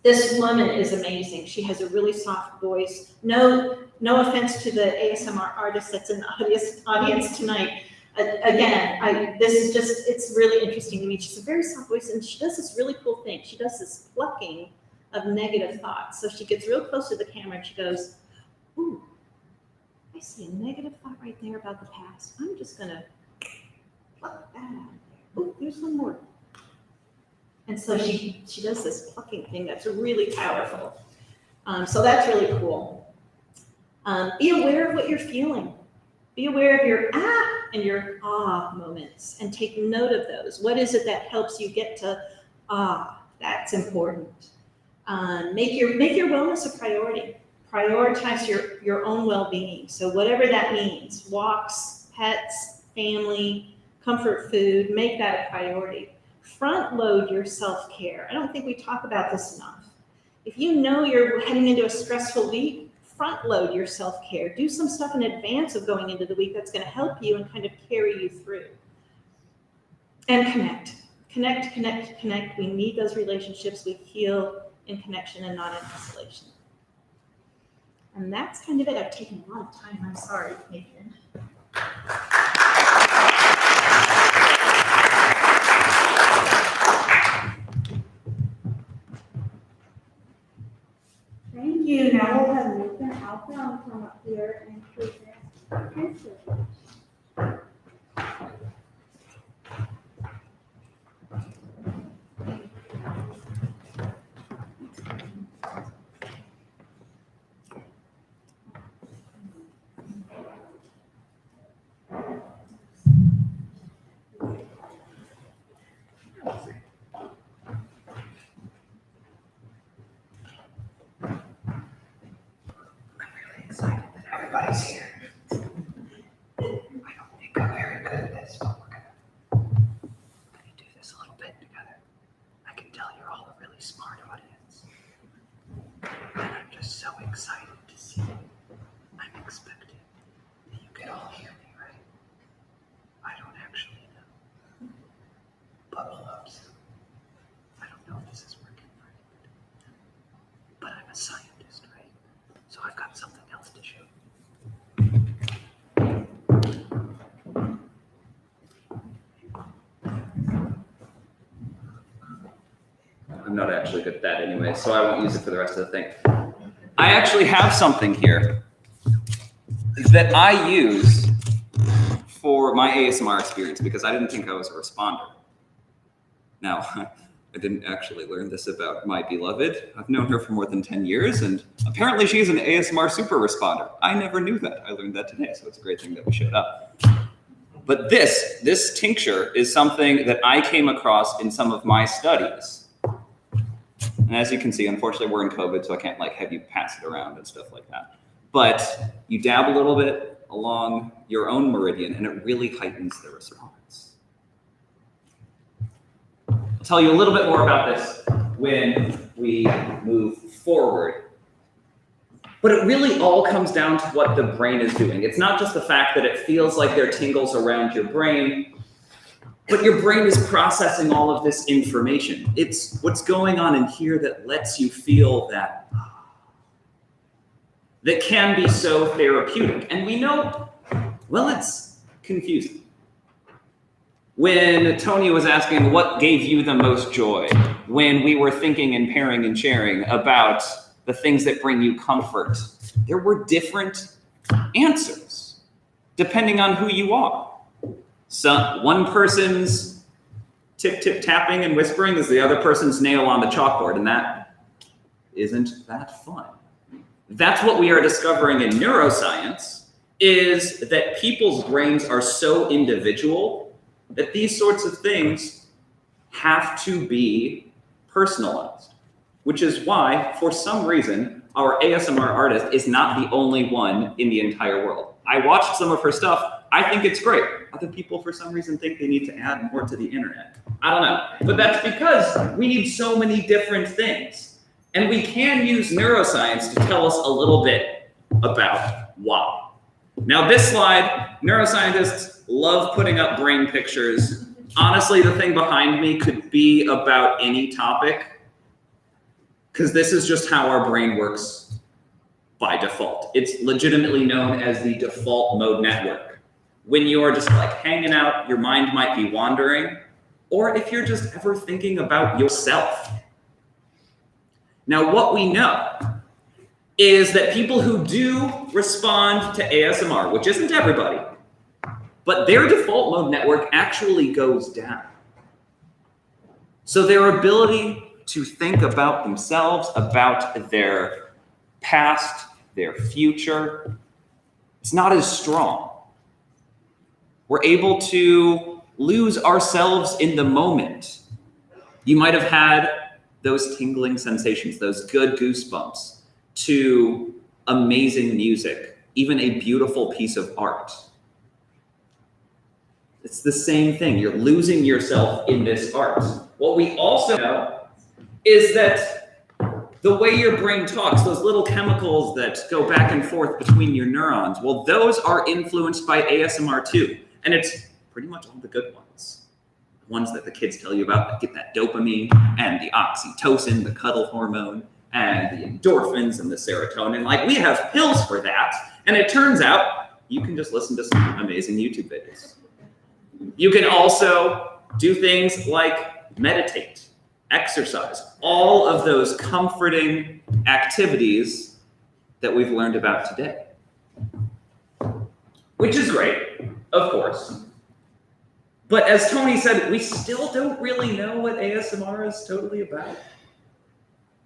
This woman is amazing. She has a really soft voice. No offense to the A.S.M.R. artist that's in the audience tonight. Again, it's really interesting to me. She's a very soft voice and she does this really cool thing. She does this plucking of negative thoughts. So she gets real close to the camera and she goes, ooh, I see a negative thought right there about the past. I'm just gonna pluck that out there. Ooh, there's one more. And so she does this plucking thing that's really powerful. So that's really cool. Be aware of what you're feeling. Be aware of your and your moments and take note of those. What is it that helps you get to that's important. Make your wellness a priority. Prioritize your own well-being. So whatever that means, walks, pets, family, comfort food, make that a priority. Front load your self-care. I don't think we talk about this enough. If you know you're heading into a stressful week, front load your self-care. Do some stuff in advance of going into the week that's going to help you and kind of carry you through. And connect. Connect, connect, connect. We need those relationships. We heal in connection and not in isolation. And that's kind of it. I've taken a lot of time. I'm sorry, Nathan. Thank you. Now we'll have Nathan Alpha come up here and present his solution. Excited that everybody's here. I don't think I'm very good at this, but we're gonna do this a little bit together. I can tell you're all a really smart audience. And I'm just so excited to see you. I'm expecting that you can all hear me, right? I don't actually know. But oops. I don't know if this is working right. But I'm a scientist, right? So I've got something else to show. I'm not actually good at that anyway, so I won't use it for the rest of the thing. I actually have something here that I use for my ASMR experience because I didn't think I was a responder. Now, I didn't actually learn this about my beloved. I've known her for more than 10 years, and apparently she's an ASMR super responder. I never knew that. I learned that today, so it's a great thing that we showed up. But this tincture is something that I came across in some of my studies. And as you can see, unfortunately, we're in COVID, so I can't have you pass it around and stuff like that. But you dab a little bit along your own meridian, and it really heightens the response. I'll tell you a little bit more about this when we move forward. But it really all comes down to what the brain is doing. It's not just the fact that it feels like there are tingles around your brain, but your brain is processing all of this information. It's what's going on in here that lets you feel that can be so therapeutic. And we know, well, it's confusing. When Tony was asking what gave you the most joy, when we were thinking and pairing and sharing about the things that bring you comfort, there were different answers depending on who you are. So one person's tip, tip, tapping and whispering is the other person's nail on the chalkboard, and that isn't that fun. That's what we are discovering in neuroscience, is that people's brains are so individual that these sorts of things have to be personalized, which is why, for some reason, our ASMR artist is not the only one in the entire world. I watched some of her stuff. I think it's great. Other people, for some reason, think they need to add more to the internet. I don't know. But that's because we need so many different things. And we can use neuroscience to tell us a little bit about why. Now, this slide, neuroscientists love putting up brain pictures. Honestly, the thing behind me could be about any topic, because this is just how our brain works by default. It's legitimately known as the default mode network. When you're just hanging out, your mind might be wandering, or if you're just ever thinking about yourself. Now, what we know is that people who do respond to ASMR, which isn't everybody, but their default mode network actually goes down. So their ability to think about themselves, about their past, their future, it's not as strong. We're able to lose ourselves in the moment. You might have had those tingling sensations, those good goosebumps to amazing music, even a beautiful piece of art. It's the same thing. You're losing yourself in this art. What we also know is that The way your brain talks, those little chemicals that go back and forth between your neurons, well, those are influenced by ASMR too. And it's pretty much all the good ones. The ones that the kids tell you about that get that dopamine and the oxytocin, the cuddle hormone, and the endorphins and the serotonin. Like, we have pills for that. And it turns out you can just listen to some amazing YouTube videos. You can also do things like meditate, exercise, all of those comforting activities that we've learned about today. Which is great, of course. But as Tony said, we still don't really know what ASMR is totally about.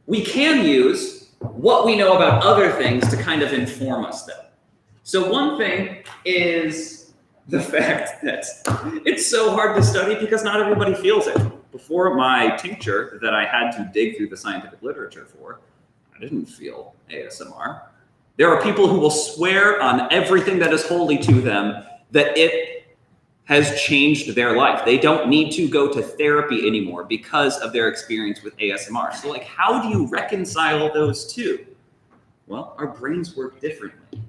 We can use what we know about other things to kind of inform us, though. So one thing is the fact that it's so hard to study because not everybody feels it. Before my tincture that I had to dig through the scientific literature for, I didn't feel ASMR. There are people who will swear on everything that is holy to them that it has changed their life. They don't need to go to therapy anymore because of their experience with ASMR. So, like, how do you reconcile those two? Well, our brains work differently.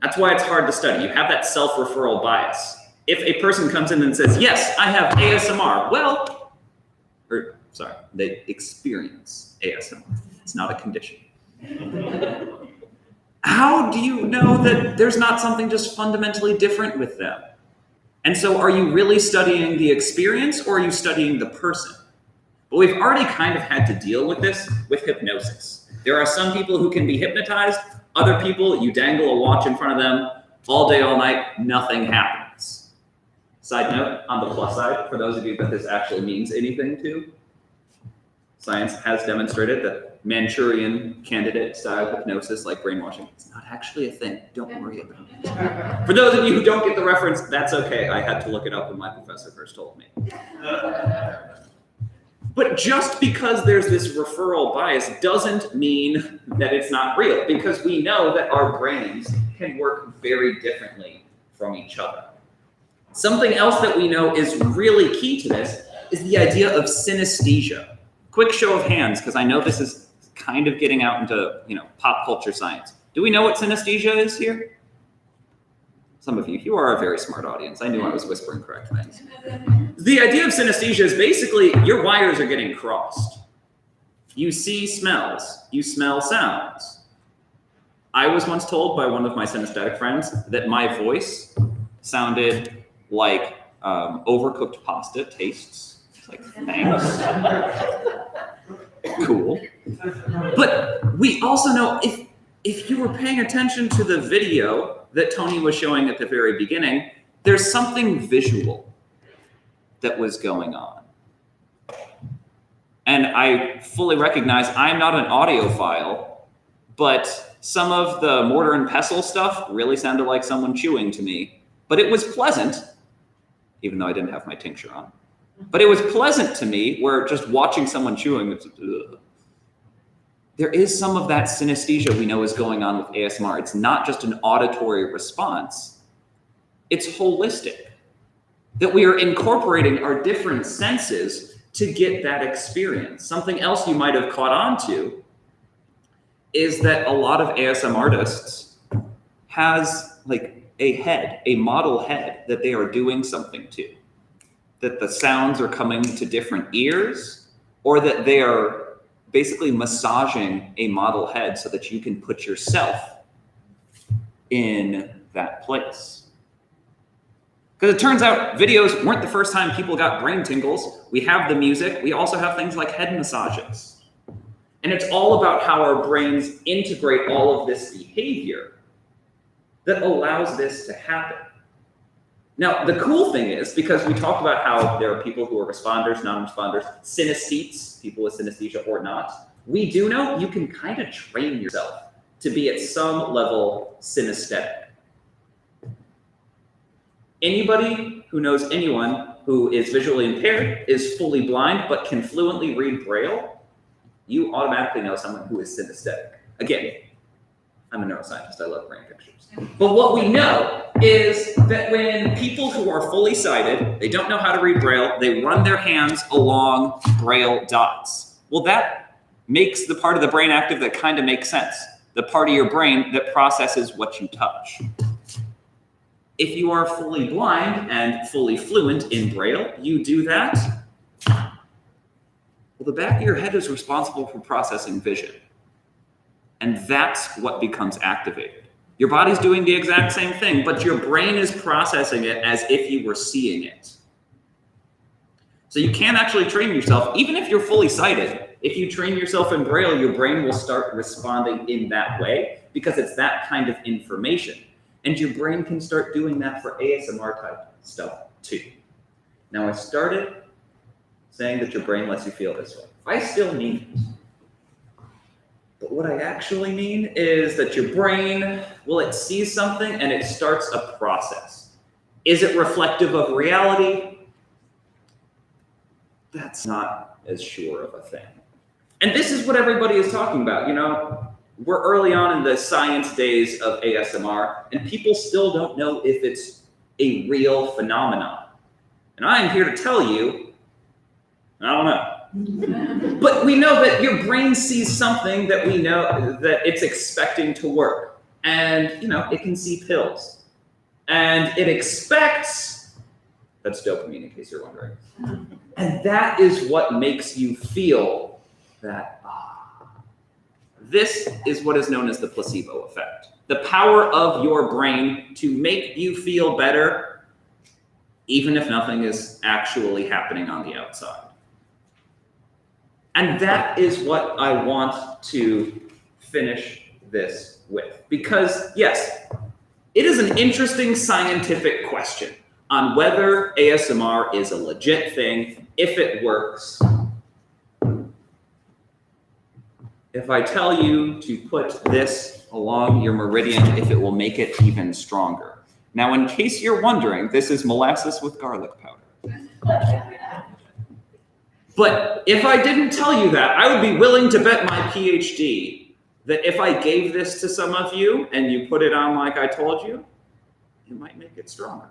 That's why it's hard to study. You have that self-referral bias. If a person comes in and says, yes, I have ASMR, they experience ASMR. It's not a condition. How do you know that there's not something just fundamentally different with them? And so are you really studying the experience or are you studying the person? But we've already kind of had to deal with this with hypnosis. There are some people who can be hypnotized. Other people, you dangle a watch in front of them all day, all night, nothing happens. Side note, on the plus side, for those of you that this actually means anything to, science has demonstrated that Manchurian candidate style hypnosis, like brainwashing, is not actually a thing. Don't worry about it. For those of you who don't get the reference, that's okay. I had to look it up when my professor first told me. But just because there's this referral bias doesn't mean that it's not real, because we know that our brains can work very differently from each other. Something else that we know is really key to this is the idea of synesthesia. Quick show of hands, because I know this is kind of getting out into, pop culture science. Do we know what synesthesia is here? Some of you are a very smart audience. I knew I was whispering correct things. The idea of synesthesia is basically your wires are getting crossed. You see smells, you smell sounds. I was once told by one of my synesthetic friends that my voice sounded like overcooked pasta tastes. It's like, thanks. Cool. But we also know if you were paying attention to the video that Tony was showing at the very beginning, there's something visual that was going on. And I fully recognize I'm not an audiophile, but some of the mortar and pestle stuff really sounded like someone chewing to me. But it was pleasant, even though I didn't have my tincture on. But it was pleasant to me where just watching someone chewing, it's, ugh. There is some of that synesthesia we know is going on with ASMR. It's not just an auditory response. It's holistic. That we are incorporating our different senses to get that experience. Something else you might have caught on to is that a lot of ASMR artists has like a head, a model head that they are doing something to. That the sounds are coming to different ears, or that they are basically massaging a model head so that you can put yourself in that place. Because it turns out videos weren't the first time people got brain tingles. We have the music. We also have things like head massages. And it's all about how our brains integrate all of this behavior that allows this to happen. Now, the cool thing is, because we talked about how there are people who are responders, non-responders, synesthetes, people with synesthesia or not, we do know you can kind of train yourself to be at some level synesthetic. Anybody who knows anyone who is visually impaired, is fully blind, but can fluently read Braille, you automatically know someone who is synesthetic. Again, I'm a neuroscientist, I love brain pictures. But what we know is that when people who are fully sighted, they don't know how to read Braille, they run their hands along Braille dots. Well, that makes the part of the brain active that kind of makes sense. The part of your brain that processes what you touch. If you are fully blind and fully fluent in Braille, you do that. Well, the back of your head is responsible for processing vision. And that's what becomes activated. Your body's doing the exact same thing, but your brain is processing it as if you were seeing it. So you can actually train yourself, even if you're fully sighted. If you train yourself in Braille, your brain will start responding in that way because it's that kind of information. And your brain can start doing that for A.S.M.R type stuff too. Now I started saying that your brain lets you feel this way. I still mean it. But what I actually mean is that your brain, well, it sees something and it starts a process. Is it reflective of reality? That's not as sure of a thing. And this is what everybody is talking about. You know, we're early on in the science days of A.S.M.R, and people still don't know if it's a real phenomenon. And I am here to tell you, I don't know. But we know that your brain sees something that we know that it's expecting to work. And, you know, it can see pills. And it expects, that's dopamine in case you're wondering. And that is what makes you feel that, This is what is known as the placebo effect. The power of your brain to make you feel better, even if nothing is actually happening on the outside. And that is what I want to finish this with. Because, yes, it is an interesting scientific question on whether A.S.M.R is a legit thing, if it works. If I tell you to put this along your meridian, if it will make it even stronger. Now, in case you're wondering, this is molasses with garlic powder. But if I didn't tell you that, I would be willing to bet my PhD that if I gave this to some of you and you put it on like I told you, it might make it stronger.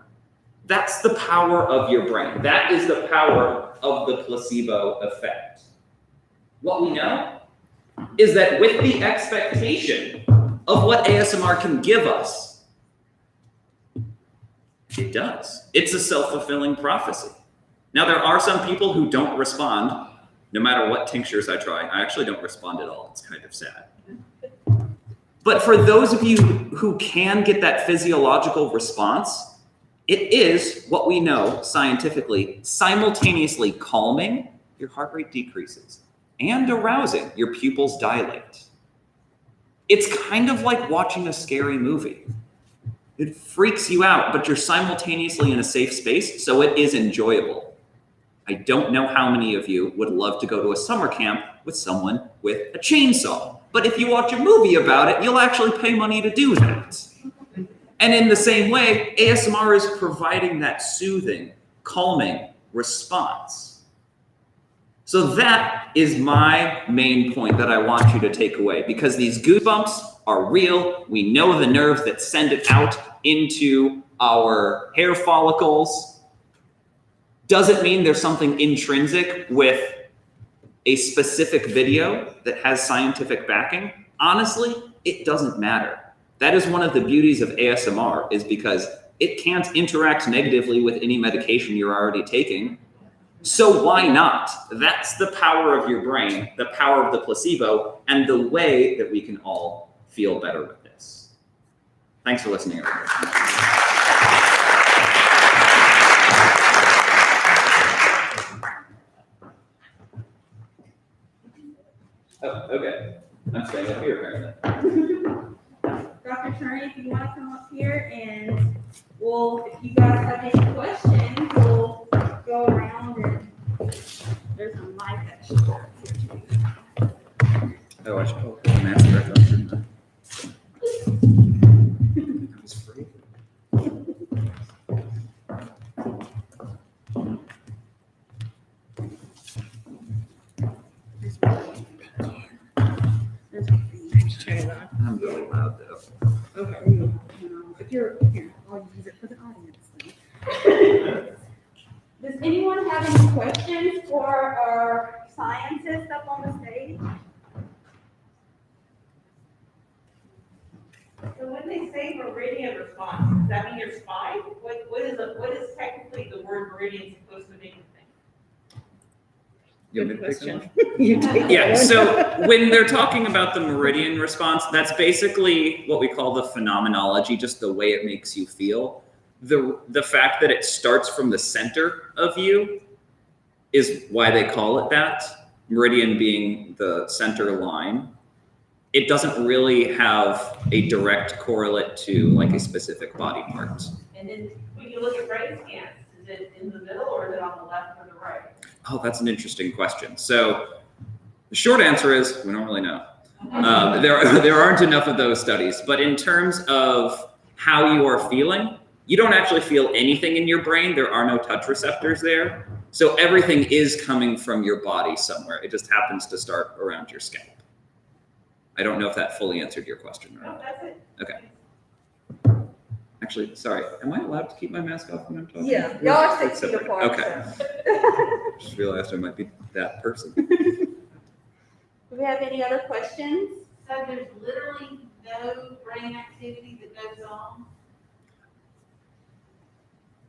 That's the power of your brain. That is the power of the placebo effect. What we know is that with the expectation of what A.S.M.R can give us, it does. It's a self-fulfilling prophecy. Now, there are some people who don't respond, no matter what tinctures I try. I actually don't respond at all. It's kind of sad. But for those of you who can get that physiological response, it is what we know scientifically, simultaneously calming, your heart rate decreases, and arousing, your pupils dilate. It's kind of like watching a scary movie. It freaks you out, but you're simultaneously in a safe space, so it is enjoyable. I don't know how many of you would love to go to a summer camp with someone with a chainsaw. But if you watch a movie about it, you'll actually pay money to do that. And in the same way, A.S.M.R is providing that soothing, calming response. So that is my main point that I want you to take away, because these goosebumps are real. We know the nerves that send it out into our hair follicles. Does it mean there's something intrinsic with a specific video that has scientific backing? Honestly, it doesn't matter. That is one of the beauties of A.S.M.R, is because it can't interact negatively with any medication you're already taking. So why not? That's the power of your brain, the power of the placebo, and the way that we can all feel better with this. Thanks for listening, everybody. Oh, okay. I'm staying up here apparently. Dr. Turney, if you want to come up here and if you guys have any questions, we'll go around and there's a mic actually back here too. Oh, I should put the mask back on, shouldn't I? That was free. I'm really loud though. Okay. If you're here, I'll use it for the audience then. Does anyone have any questions for our scientists up on the stage? say meridian response, does that mean your spine? What is technically the word meridian supposed to mean? You want me to take that one? You take Yeah, so when they're talking about the meridian response, that's basically what we call the phenomenology, just the way it makes you feel. The fact that it starts from the center of you is why they call it that, meridian being the center line. It doesn't really have a direct correlate to like a specific body part. And then when you look at brain scans, is it in the middle or is it on the left or the right? Oh, that's an interesting question. So the short answer is we don't really know. There aren't enough of those studies, but in terms of how you are feeling, you don't actually feel anything in your brain. There are no touch receptors there. So everything is coming from your body somewhere. It just happens to start around your scalp. I don't know if that fully answered your question or No, not. that's it. Okay. Actually, sorry, am I allowed to keep my mask off when I'm talking? Yeah, y'all are 6 feet Separate. apart. Okay, So. just realized I might be that person. Do we have any other questions? So there's literally no brain activity that goes on?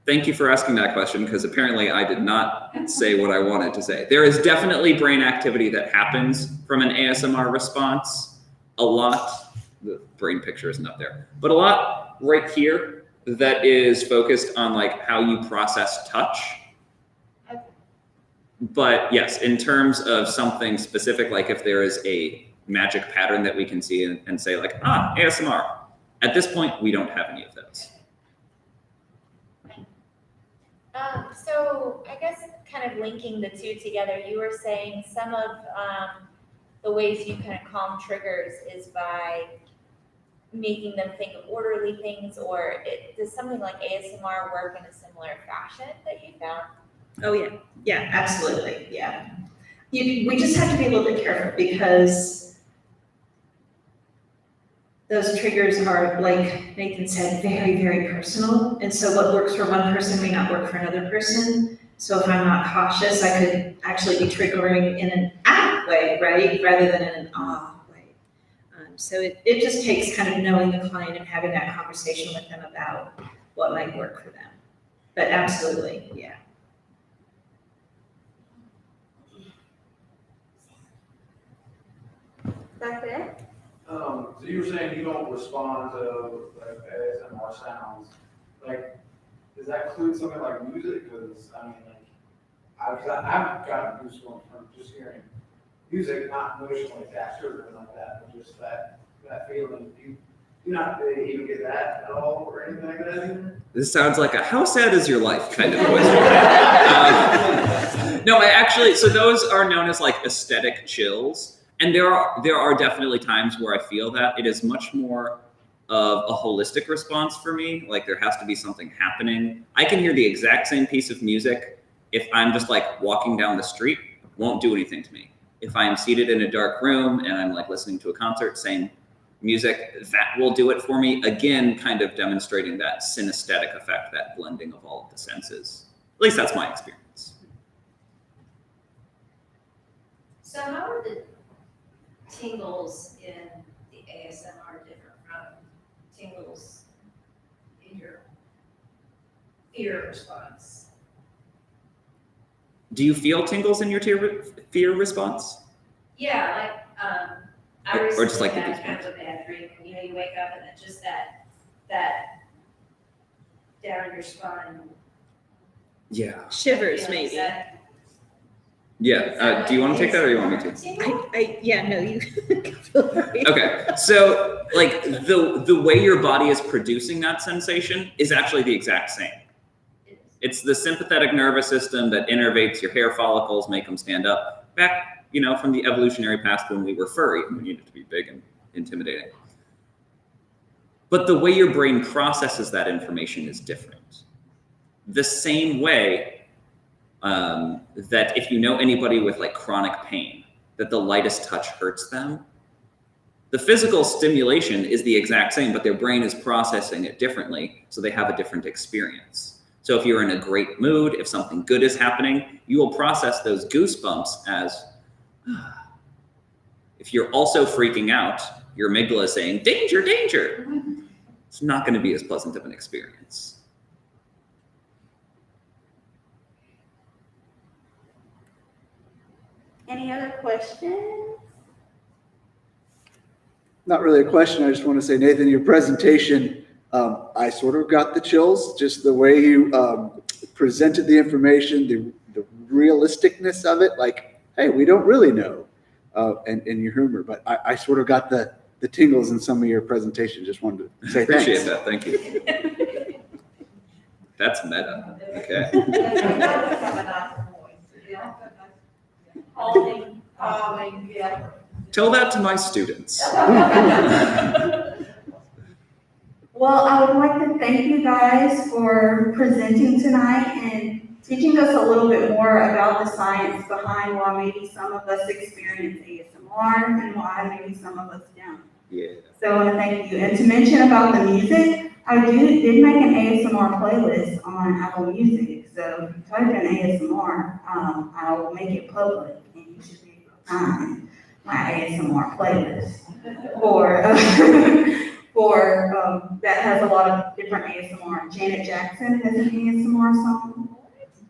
Thank you for asking that question, because apparently I did not say what I wanted to say. There is definitely brain activity that happens from an ASMR response. A lot, the brain picture isn't up there, but a lot right here that is focused on like how you process touch. Okay. But yes, in terms of something specific, like if there is a magic pattern that we can see and say like, ASMR, at this point, we don't have any of those. So I guess kind of linking the two together, you were saying some of the ways you kind of calm triggers is by making them think of orderly things, or does something like ASMR work in a similar fashion that you found? Oh, yeah. Yeah, absolutely. Yeah. We just have to be a little bit careful because those triggers are, like Nathan said, very, very personal. And so what works for one person may not work for another person. So if I'm not cautious, I could actually be triggering in an way, right? Rather than in an way. So it just takes kind of knowing the client and having that conversation with them about what might work for them. But absolutely, yeah. Back there? So you were saying you don't respond to like ASMR sounds. Like, does that include something like music? Because I mean, like, I've gotten goosebumps from just hearing music, not emotionally attached to it or anything like that, but just that feeling. Do you not even get that at all or anything like that? This sounds like a how sad is your life kind of question. No, I actually, so those are known as like aesthetic chills. And there are definitely times where I feel that. It is much more of a holistic response for me. Like there has to be something happening. I can hear the exact same piece of music if I'm just like walking down the street, won't do anything to me. If I'm seated in a dark room and I'm like listening to a concert, same music, that will do it for me. Again, kind of demonstrating that synesthetic effect, that blending of all of the senses. At least that's my experience. So how are the tingles in the ASMR different from tingles in your fear response? Do you feel tingles in your fear response? Yeah, like I Or just like recently the had kind of a bad dream. You know, you wake up and then just that down your spine. Yeah. Shivers, feeling. maybe. Is that Yeah. Do you want to take that or you want me to? tingle? No, you feel free. Okay, so like the way your body is producing that sensation is actually the exact same. It's the sympathetic nervous system that innervates your hair follicles, make them stand up. Back, from the evolutionary past when we were furry, we needed to be big and intimidating. But the way your brain processes that information is different. The same way that if you know anybody with like chronic pain, that the lightest touch hurts them. The physical stimulation is the exact same, but their brain is processing it differently, so they have a different experience. So if you're in a great mood, if something good is happening, you will process those goosebumps as, if you're also freaking out, your amygdala is saying, danger, danger. it's not going to be as pleasant of an experience. Any other questions? Not really a question. I just want to say, Nathan, your presentation, I sort of got the chills, just the way you presented the information, the realisticness of it. Like, hey, we don't really know, and your humor. But I sort of got the tingles in some of your presentation. Just wanted to say Appreciate thanks. that. Thank you. That's meta. Okay. Calming, yeah. Tell that to my students. Well, I would like to thank you guys for presenting tonight and teaching us a little bit more about the science behind why maybe some of us experience ASMR and why maybe some of us don't. Yeah. So I want to thank you. And to mention about the music, I did make an ASMR playlist on Apple Music. So if you type in ASMR, I will make it public and you should be able to find my ASMR playlist that has a lot of different ASMR. Janet Jackson has an ASMR song.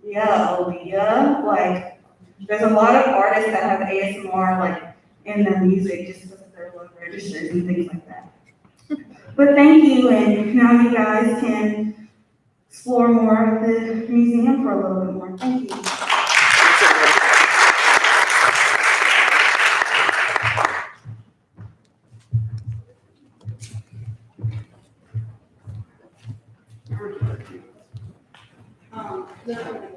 Yeah, Aaliyah. Like, there's a lot of artists that have ASMR like in their music just because of their low registers and things like that. But thank you, and now you guys can explore more of the museum for a little bit more. Thank you. The